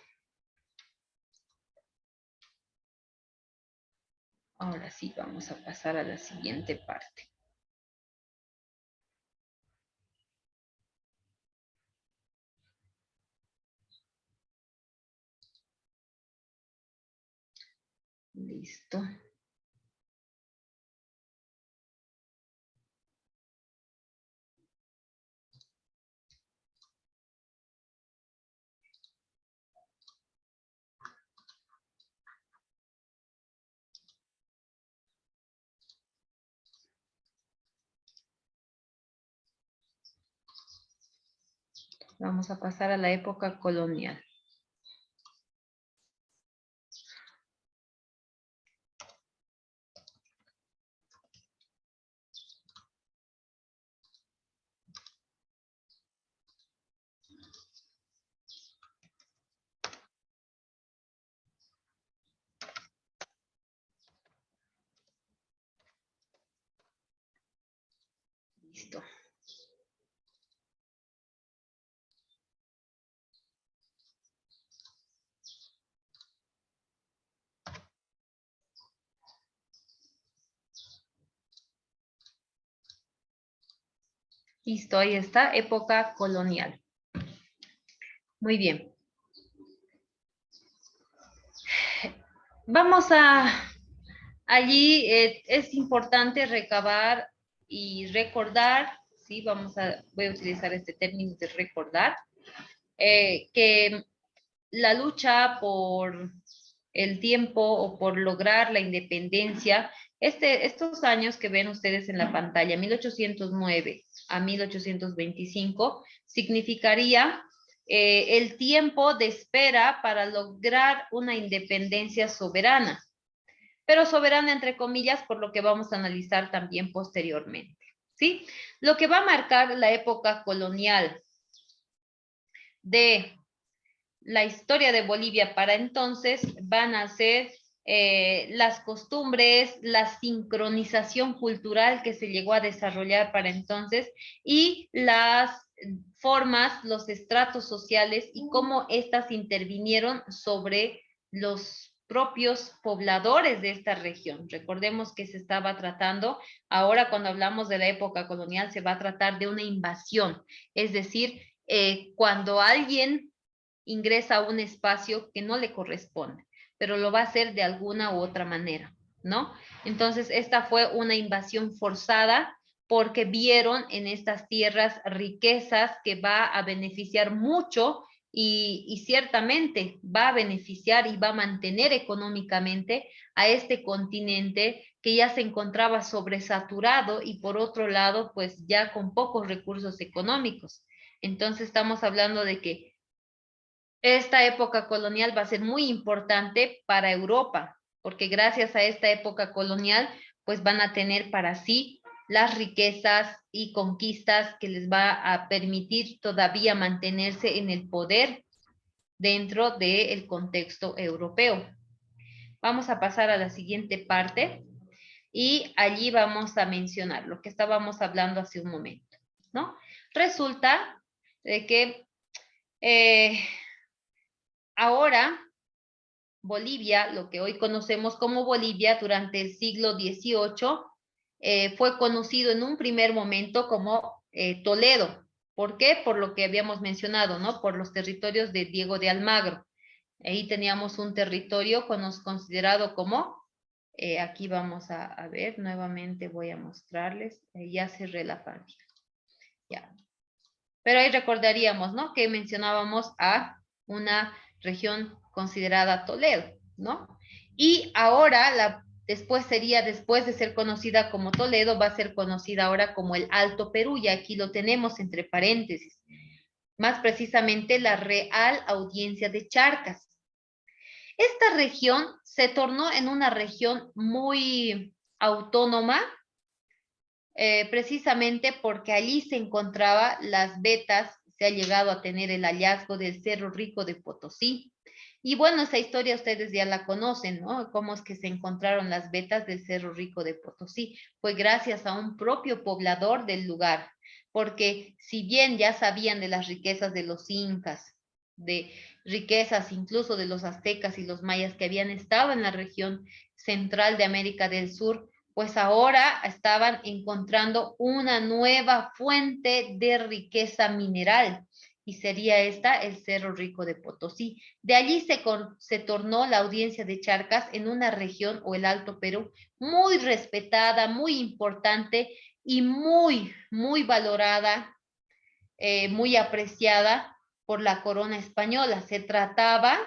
Ahora sí, vamos a pasar a la siguiente parte. Listo. Vamos a pasar a la época colonial. Listo. Listo, ahí está, época colonial. Muy bien. Vamos a, allí es importante recabar y recordar, ¿sí? Voy a utilizar este término de recordar, que la lucha por el tiempo o por lograr la independencia, estos años que ven ustedes en la pantalla, 1809 a 1825, significaría el tiempo de espera para lograr una independencia soberana, pero soberana entre comillas, por lo que vamos a analizar también posteriormente, ¿sí? Lo que va a marcar la época colonial de la historia de Bolivia para entonces van a ser las costumbres, la sincronización cultural que se llegó a desarrollar para entonces y las formas, los estratos sociales y cómo éstas intervinieron sobre los propios pobladores de esta región. Recordemos que se estaba tratando, ahora cuando hablamos de la época colonial, se va a tratar de una invasión, es decir, cuando alguien ingresa a un espacio que no le corresponde, pero lo va a hacer de alguna u otra manera, ¿no? Entonces, esta fue una invasión forzada porque vieron en estas tierras riquezas que va a beneficiar mucho y ciertamente va a beneficiar y va a mantener económicamente a este continente que ya se encontraba sobresaturado y por otro lado, pues ya con pocos recursos económicos. Entonces estamos hablando de que esta época colonial va a ser muy importante para Europa, porque gracias a esta época colonial, pues van a tener para sí las riquezas y conquistas que les va a permitir todavía mantenerse en el poder dentro del contexto europeo. Vamos a pasar a la siguiente parte y allí vamos a mencionar lo que estábamos hablando hace un momento, ¿no? Resulta de que ahora Bolivia, lo que hoy conocemos como Bolivia, durante el siglo XVIII, fue conocido en un primer momento como Toledo. ¿Por qué? Por lo que habíamos mencionado, ¿no? Por los territorios de Diego de Almagro. Ahí teníamos un territorio considerado como, aquí vamos a ver, nuevamente voy a mostrarles, ya cerré la página. Ya. Pero ahí recordaríamos, ¿no? Que mencionábamos a una región considerada Toledo, ¿no? Y ahora, después de ser conocida como Toledo, va a ser conocida ahora como el Alto Perú, y aquí lo tenemos entre paréntesis. Más precisamente la Real Audiencia de Charcas. Esta región se tornó en una región muy autónoma, precisamente porque allí se encontraba las vetas, se ha llegado a tener el hallazgo del Cerro Rico de Potosí, Y bueno, esa historia ustedes ya la conocen, ¿no? Cómo es que se encontraron las vetas del Cerro Rico de Potosí. Fue gracias a un propio poblador del lugar, porque si bien ya sabían de las riquezas de los incas, de riquezas incluso de los aztecas y los mayas que habían estado en la región central de América del Sur, pues ahora estaban encontrando una nueva fuente de riqueza mineral y sería esta el Cerro Rico de Potosí. De allí se tornó la audiencia de Charcas en una región o el Alto Perú muy respetada, muy importante y muy valorada, muy apreciada por la corona española. Se trataba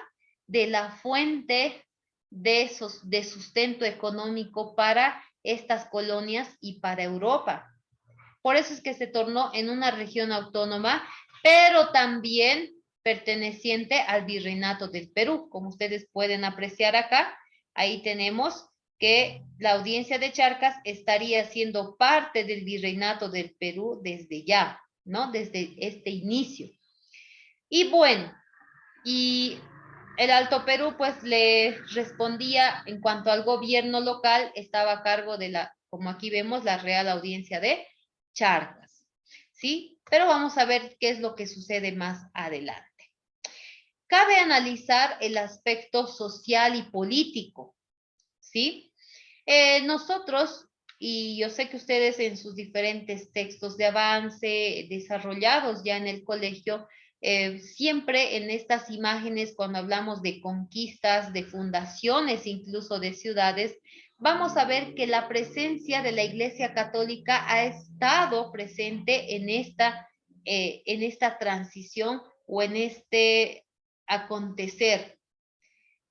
de la fuente de sustento económico para estas colonias y para Europa. Por eso es que se tornó en una región autónoma, pero también perteneciente al Virreinato del Perú. Como ustedes pueden apreciar acá, ahí tenemos que la audiencia de Charcas estaría siendo parte del Virreinato del Perú desde ya, ¿no? Desde este inicio. Y bueno, y el Alto Perú pues le respondía en cuanto al gobierno local, estaba a cargo de la, como aquí vemos, la Real Audiencia de Charcas, ¿sí? Pero vamos a ver qué es lo que sucede más adelante. Cabe analizar el aspecto social y político, ¿sí? Nosotros, y yo sé que ustedes en sus diferentes textos de avance desarrollados ya en el colegio, siempre en estas imágenes, cuando hablamos de conquistas, de fundaciones, incluso de ciudades, vamos a ver que la presencia de la Iglesia Católica ha estado presente en esta transición o en este acontecer,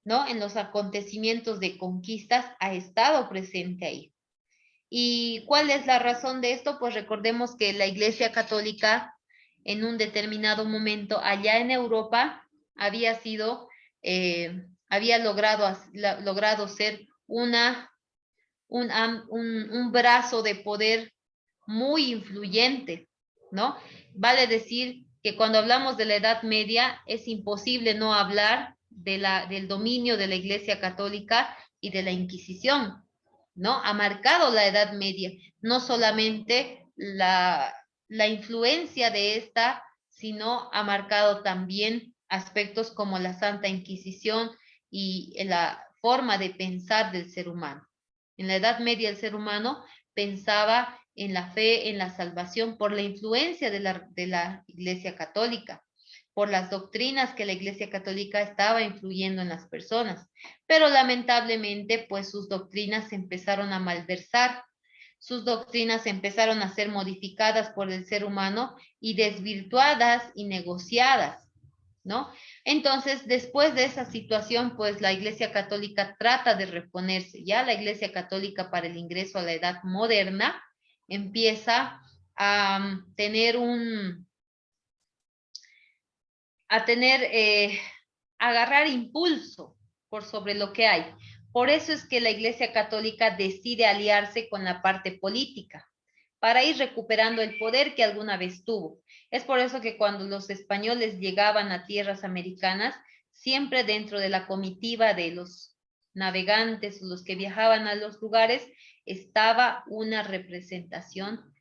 ¿no? En los acontecimientos de conquistas ha estado presente ahí. ¿Y cuál es la razón de esto? Pues recordemos que la Iglesia Católica en un determinado momento allá en Europa había sido, había logrado ser un brazo de poder muy influyente, ¿no? Vale decir que cuando hablamos de la Edad Media es imposible no hablar del dominio de la Iglesia Católica y de la Inquisición, ¿no? Ha marcado la Edad Media, no solamente la influencia de esta, sino ha marcado también aspectos como la Santa Inquisición y la forma de pensar del ser humano. En la Edad Media el ser humano pensaba en la fe, en la salvación, por la influencia de la Iglesia Católica, por las doctrinas que la Iglesia Católica estaba influyendo en las personas. Pero lamentablemente, pues sus doctrinas se empezaron a malversar, sus doctrinas empezaron a ser modificadas por el ser humano y desvirtuadas y negociadas, ¿no? Entonces, después de esa situación, pues la Iglesia Católica trata de reponerse. Ya la Iglesia Católica para el ingreso a la edad moderna empieza a tener agarrar impulso por sobre lo que hay. Por eso es que la Iglesia Católica decide aliarse con la parte política para ir recuperando el poder que alguna vez tuvo. Es por eso que cuando los españoles llegaban a tierras americanas, siempre dentro de la comitiva de los navegantes o los que viajaban a los lugares, estaba una representación,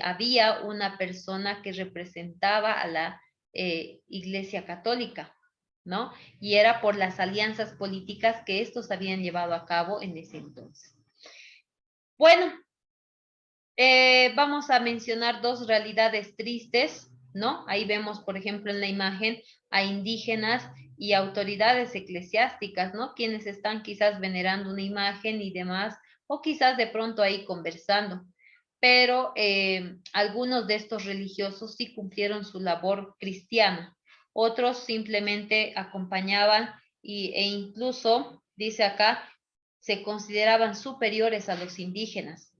había una persona que representaba a la Iglesia Católica, ¿no? Y era por las alianzas políticas que estos habían llevado a cabo en ese entonces. Bueno, vamos a mencionar dos realidades tristes, ¿no? Ahí vemos, por ejemplo, en la imagen a indígenas y autoridades eclesiásticas, ¿no? Quienes están quizás venerando una imagen y demás, o quizás de pronto ahí conversando. Pero algunos de estos religiosos sí cumplieron su labor cristiana, otros simplemente acompañaban e incluso, dice acá, se consideraban superiores a los indígenas,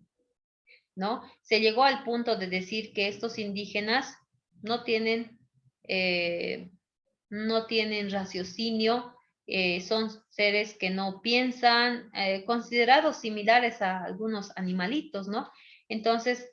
¿no? Se llegó al punto de decir que estos indígenas no tienen, eh, no tienen raciocinio, son seres que no piensan, considerados similares a algunos animalitos, ¿no? Entonces,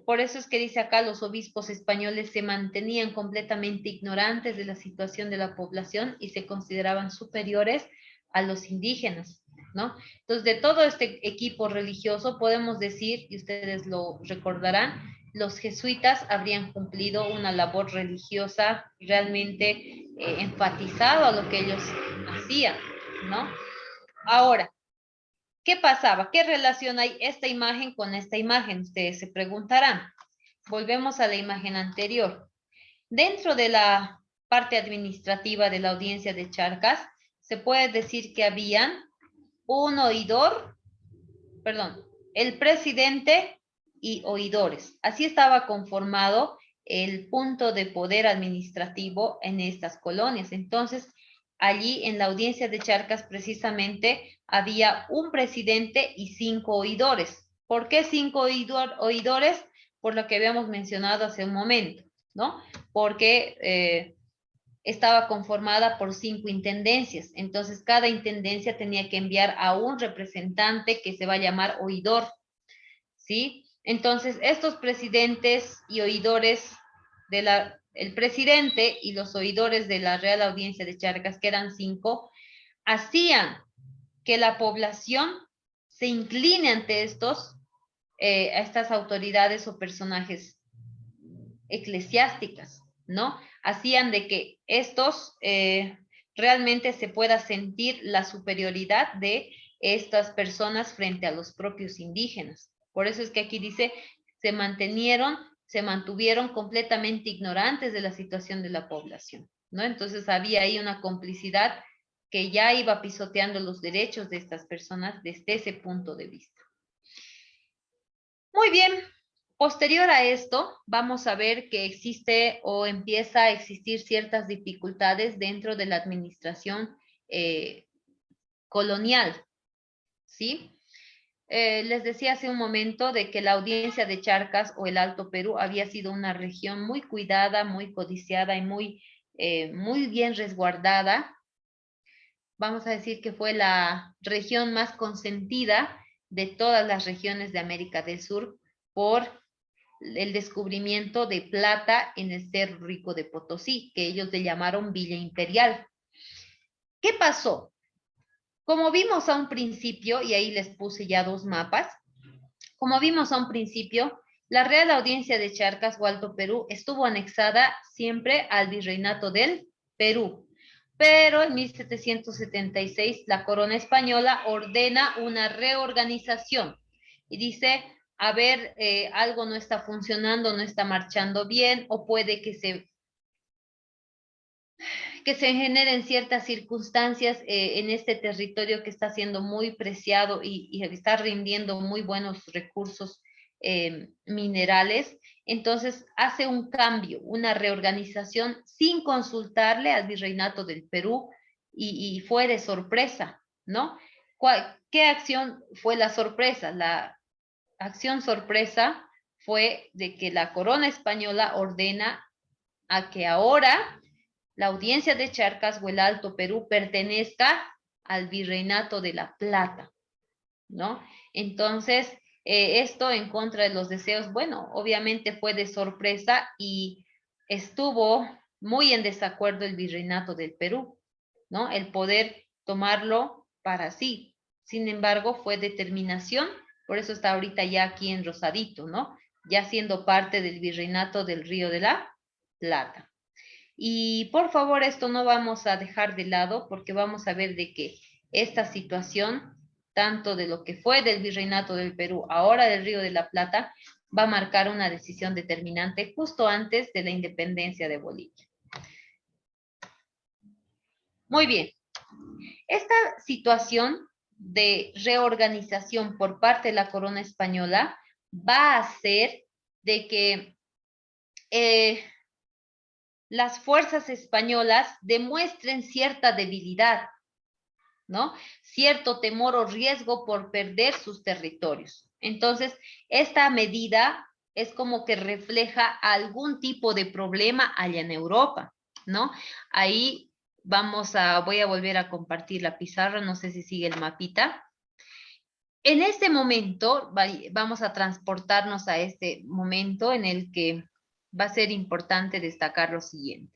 Por eso es que dice acá, los obispos españoles se mantenían completamente ignorantes de la situación de la población y se consideraban superiores a los indígenas, ¿no? Entonces, de todo este equipo religioso, podemos decir, y ustedes lo recordarán, los jesuitas habrían cumplido una labor religiosa realmente enfatizado a lo que ellos hacían, ¿no? Ahora, ¿qué pasaba? ¿Qué relación hay esta imagen con esta imagen? Ustedes se preguntarán. Volvemos a la imagen anterior. Dentro de la parte administrativa de la audiencia de Charcas, se puede decir que habían un oidor, perdón, el presidente y oidores. Así estaba conformado el punto de poder administrativo en estas colonias. Entonces, allí en la audiencia de Charcas precisamente había un presidente y 5 oidores. ¿Por qué 5 oidores? Por lo que habíamos mencionado hace un momento, ¿no? Porque estaba conformada por 5 intendencias. Entonces, cada intendencia tenía que enviar a un representante que se va a llamar oidor, ¿sí? Entonces, estos presidentes y oidores el presidente y los oidores de la Real Audiencia de Charcas, que eran 5, hacían que la población se incline ante a estas autoridades o personajes eclesiásticas, ¿no? Hacían de que estos realmente se pueda sentir la superioridad de estas personas frente a los propios indígenas. Por eso es que aquí dice, se mantuvieron completamente ignorantes de la situación de la población, ¿no? Entonces había ahí una complicidad que ya iba pisoteando los derechos de estas personas desde ese punto de vista. Muy bien, posterior a esto, vamos a ver que existe o empieza a existir ciertas dificultades dentro de la administración colonial, ¿sí? Les decía hace un momento de que la audiencia de Charcas o el Alto Perú había sido una región muy cuidada, muy codiciada y muy bien resguardada. Vamos a decir que fue la región más consentida de todas las regiones de América del Sur por el descubrimiento de plata en el Cerro Rico de Potosí, que ellos le llamaron Villa Imperial. ¿Qué pasó? Como vimos a un principio, y ahí les puse ya 2 mapas, como vimos a un principio, la Real Audiencia de Charcas o Alto Perú estuvo anexada siempre al Virreinato del Perú, pero en 1776 la corona española ordena una reorganización y dice, a ver, algo no está funcionando, no está marchando bien, o puede que se generen ciertas circunstancias en este territorio que está siendo muy preciado y está rindiendo muy buenos recursos minerales. Entonces hace un cambio, una reorganización sin consultarle al Virreinato del Perú y fue de sorpresa, ¿no? ¿Qué acción fue la sorpresa? La acción sorpresa fue de que la corona española ordena a que ahora la audiencia de Charcas o el Alto Perú pertenezca al Virreinato de la Plata, ¿no? Entonces, esto en contra de los deseos, bueno, obviamente fue de sorpresa y estuvo muy en desacuerdo el Virreinato del Perú, ¿no? El poder tomarlo para sí. Sin embargo, fue determinación, por eso está ahorita ya aquí en Rosadito, ¿no? Ya siendo parte del Virreinato del Río de la Plata. Y por favor, esto no vamos a dejar de lado porque vamos a ver de que esta situación, tanto de lo que fue del Virreinato del Perú, ahora del Río de la Plata, va a marcar una decisión determinante justo antes de la independencia de Bolivia. Muy bien. Esta situación de reorganización por parte de la corona española va a hacer de que las fuerzas españolas demuestren cierta debilidad, ¿no? Cierto temor o riesgo por perder sus territorios. Entonces, esta medida es como que refleja algún tipo de problema allá en Europa, ¿no? Ahí voy a volver a compartir la pizarra, no sé si sigue el mapita. En este momento, vamos a transportarnos a este momento en el que va a ser importante destacar lo siguiente.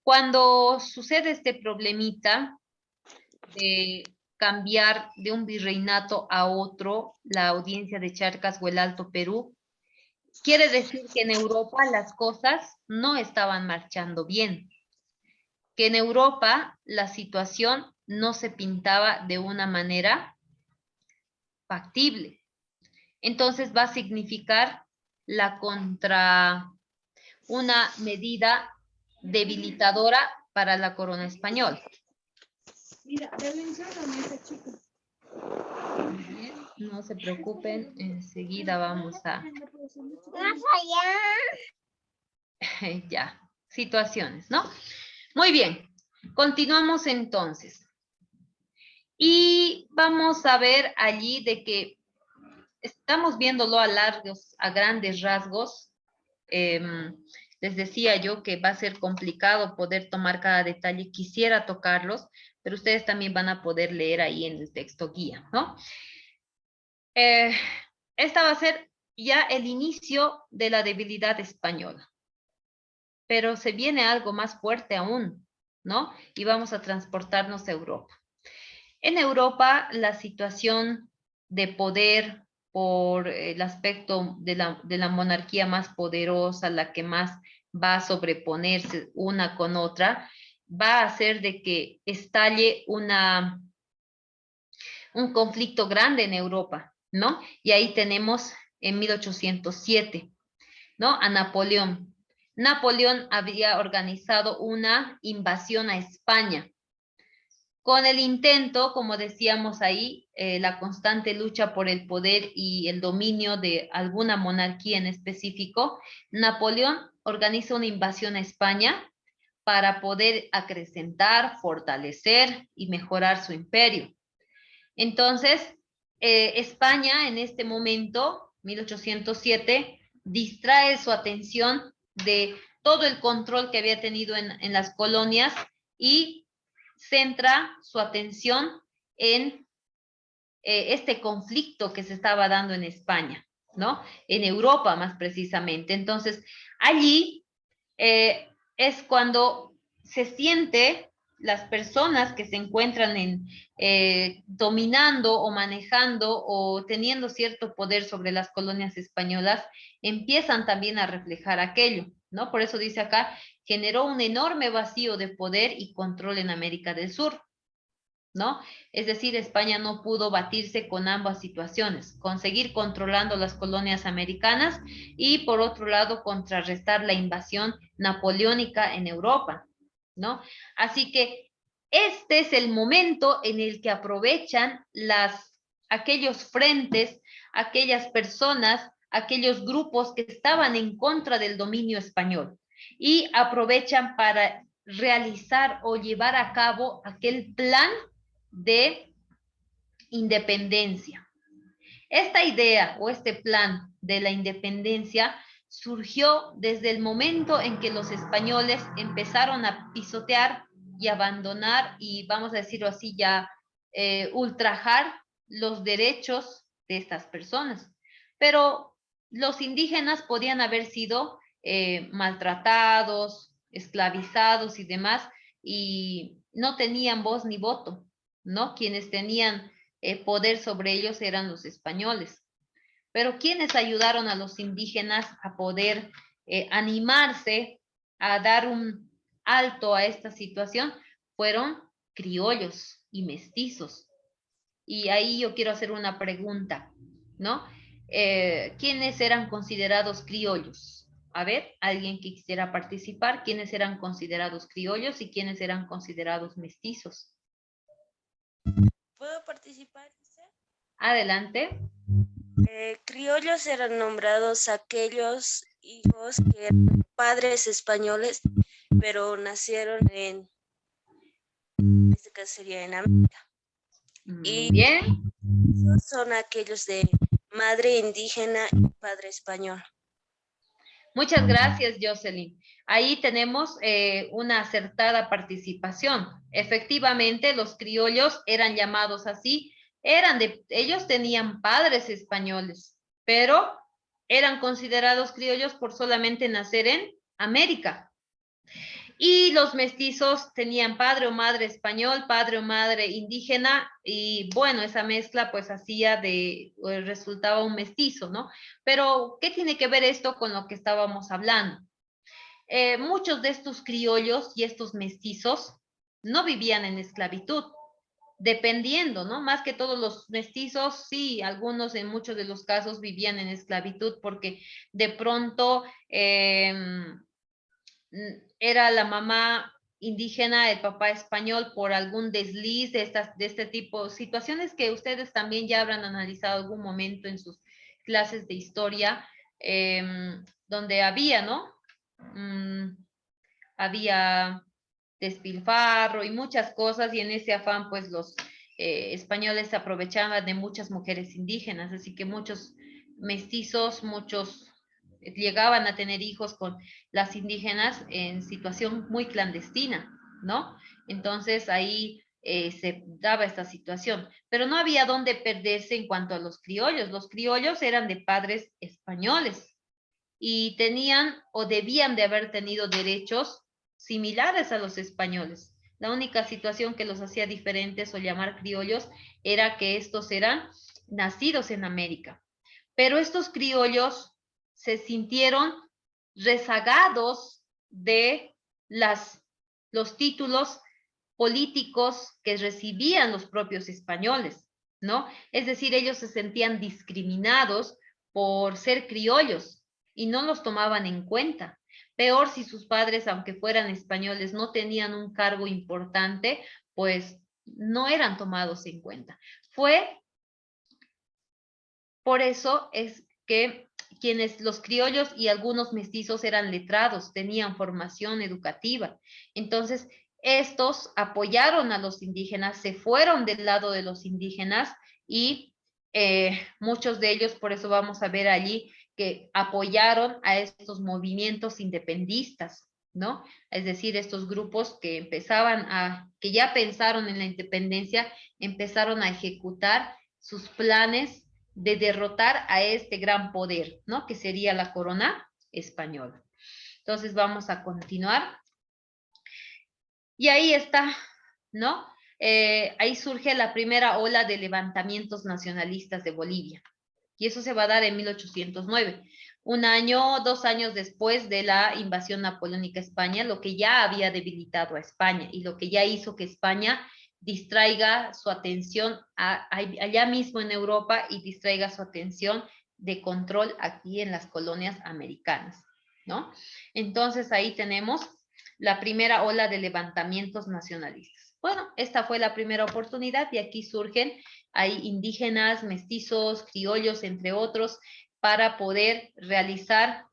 Cuando sucede este problemita de cambiar de un virreinato a otro la audiencia de Charcas o el Alto Perú, quiere decir que en Europa las cosas no estaban marchando bien, que en Europa la situación no se pintaba de una manera factible. Entonces va a significar una medida debilitadora para la corona española. Mira, a esa chica. Bien, no se preocupen, enseguida vamos a... ya, situaciones, ¿no? Muy bien, continuamos entonces. Y vamos a ver allí de que estamos viéndolo a grandes rasgos. Les decía yo que va a ser complicado poder tomar cada detalle, quisiera tocarlos, pero ustedes también van a poder leer ahí en el texto guía, ¿no? Esta va a ser ya el inicio de la debilidad española, pero se viene algo más fuerte aún, ¿no? Y vamos a transportarnos a Europa. En Europa, la situación de poder por el aspecto de la monarquía más poderosa, la que más va a sobreponerse una con otra, va a hacer de que estalle un conflicto grande en Europa, ¿no? Y ahí tenemos en 1807, ¿no? A Napoleón. Napoleón había organizado una invasión a España con el intento, como decíamos ahí, la constante lucha por el poder y el dominio de alguna monarquía en específico, Napoleón organiza una invasión a España para poder acrecentar, fortalecer y mejorar su imperio. Entonces, España en este momento, 1807, distrae su atención de todo el control que había tenido en las colonias y centra su atención en este conflicto que se estaba dando en España, ¿no? En Europa más precisamente. Entonces, allí es cuando se siente las personas que se encuentran dominando o manejando o teniendo cierto poder sobre las colonias españolas, empiezan también a reflejar aquello, ¿no? Por eso dice acá, generó un enorme vacío de poder y control en América del Sur, ¿no? Es decir, España no pudo batirse con ambas situaciones, conseguir controlando las colonias americanas y por otro lado contrarrestar la invasión napoleónica en Europa, ¿no? Así que este es el momento en el que aprovechan aquellos frentes, aquellas personas, aquellos grupos que estaban en contra del dominio español y aprovechan para realizar o llevar a cabo aquel plan de independencia. Esta idea o este plan de la independencia surgió desde el momento en que los españoles empezaron a pisotear y abandonar y vamos a decirlo así ya ultrajar los derechos de estas personas. Pero los indígenas podían haber sido maltratados, esclavizados y demás y no tenían voz ni voto, ¿no? Quienes tenían poder sobre ellos eran los españoles. Pero quienes ayudaron a los indígenas a poder animarse, a dar un alto a esta situación, fueron criollos y mestizos. Y ahí yo quiero hacer una pregunta, ¿no? ¿Quiénes eran considerados criollos? A ver, alguien que quisiera participar, ¿quiénes eran considerados criollos y quiénes eran considerados mestizos? ¿Puedo participar? Adelante. Criollos eran nombrados aquellos hijos que eran padres españoles, pero nacieron en este caso sería en América. Muy bien. Son aquellos de madre indígena y padre español. Muchas gracias, Jocelyn. Ahí tenemos una acertada participación. Efectivamente, los criollos eran llamados así ellos tenían padres españoles, pero eran considerados criollos por solamente nacer en América. Y los mestizos tenían padre o madre español, padre o madre indígena, y bueno, esa mezcla pues resultaba un mestizo, ¿no? Pero, ¿qué tiene que ver esto con lo que estábamos hablando? Muchos de estos criollos y estos mestizos no vivían en esclavitud, dependiendo, ¿no? Más que todos los mestizos, sí, algunos en muchos de los casos vivían en esclavitud porque de pronto era la mamá indígena, el papá español, por algún desliz de este tipo, situaciones que ustedes también ya habrán analizado algún momento en sus clases de historia, donde había, ¿no? Había despilfarro y muchas cosas, y en ese afán, pues los españoles se aprovechaban de muchas mujeres indígenas, así que muchos mestizos, muchos llegaban a tener hijos con las indígenas en situación muy clandestina, ¿no? Entonces ahí se daba esta situación, pero no había dónde perderse en cuanto a los criollos. Los criollos eran de padres españoles y tenían o debían de haber tenido derechos similares a los españoles. La única situación que los hacía diferentes o llamar criollos era que estos eran nacidos en América. Pero estos criollos se sintieron rezagados de los títulos políticos que recibían los propios españoles, ¿no? Es decir, ellos se sentían discriminados por ser criollos y no los tomaban en cuenta. Peor si sus padres, aunque fueran españoles, no tenían un cargo importante, pues no eran tomados en cuenta. Por eso es que los criollos y algunos mestizos eran letrados, tenían formación educativa. Entonces, estos apoyaron a los indígenas, se fueron del lado de los indígenas y muchos de ellos, por eso vamos a ver allí, que apoyaron a estos movimientos independistas, ¿no? Es decir, estos grupos que que ya pensaron en la independencia, empezaron a ejecutar sus planes de derrotar a este gran poder, ¿no? Que sería la corona española. Entonces vamos a continuar. Y ahí está, ¿no? Ahí surge la primera ola de levantamientos nacionalistas de Bolivia. Y eso se va a dar en 1809, 2 años después de la invasión napoleónica a España, lo que ya había debilitado a España y lo que ya hizo que España distraiga su atención allá mismo en Europa y distraiga su atención de control aquí en las colonias americanas, ¿no? Entonces ahí tenemos la primera ola de levantamientos nacionalistas. Bueno, esta fue la primera oportunidad y aquí surgen, hay indígenas, mestizos, criollos, entre otros, para poder realizar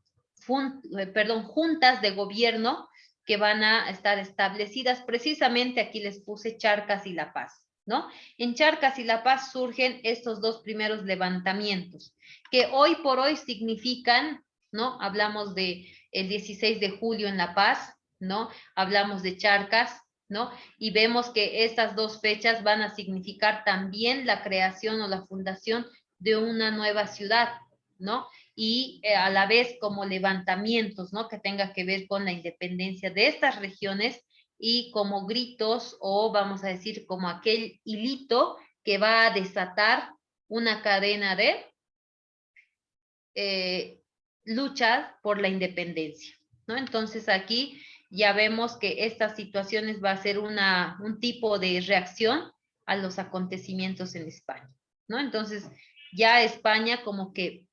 juntas de gobierno que van a estar establecidas. Precisamente aquí les puse Charcas y La Paz, ¿no? En Charcas y La Paz surgen estos dos primeros levantamientos, que hoy por hoy significan, ¿no? Hablamos de el 16 de julio en La Paz, ¿no? Hablamos de Charcas, ¿no? Y vemos que estas dos fechas van a significar también la creación o la fundación de una nueva ciudad, ¿no? Y a la vez como levantamientos, ¿no? Que tenga que ver con la independencia de estas regiones y como gritos o vamos a decir como aquel hilito que va a desatar una cadena de luchas por la independencia, ¿no? Entonces aquí ya vemos que estas situaciones va a ser un tipo de reacción a los acontecimientos en España, ¿no? Entonces ya España como que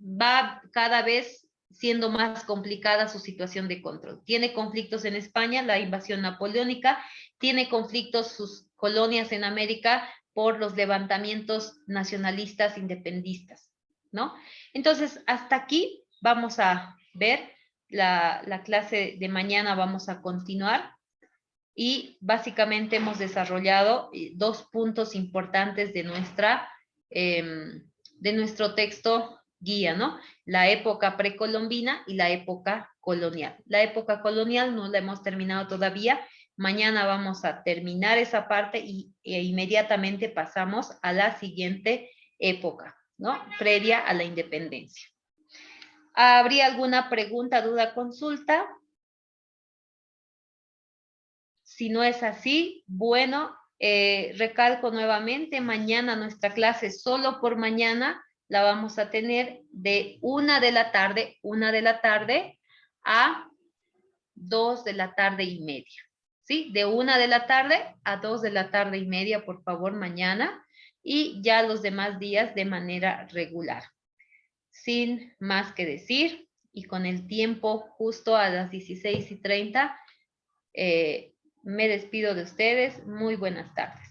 va cada vez siendo más complicada su situación de control. Tiene conflictos en España, la invasión napoleónica, tiene conflictos sus colonias en América por los levantamientos nacionalistas independistas, ¿no? Entonces, hasta aquí vamos a ver la clase de mañana, vamos a continuar y básicamente hemos desarrollado 2 puntos importantes de nuestro texto guía, ¿no? La época precolombina y la época colonial. La época colonial no la hemos terminado todavía, Mañana vamos a terminar esa parte e inmediatamente pasamos a la siguiente época, ¿no? Previa a la independencia. ¿Habría alguna pregunta, duda, consulta? Si no es así, bueno, recalco nuevamente, mañana nuestra clase solo por mañana la vamos a tener de 1 de la tarde a 2 de la tarde y media. ¿Sí? De 1 de la tarde a 2 de la tarde y media, por favor, mañana. Y ya los demás días de manera regular. Sin más que decir, y con el tiempo justo a las 16:30, me despido de ustedes. Muy buenas tardes.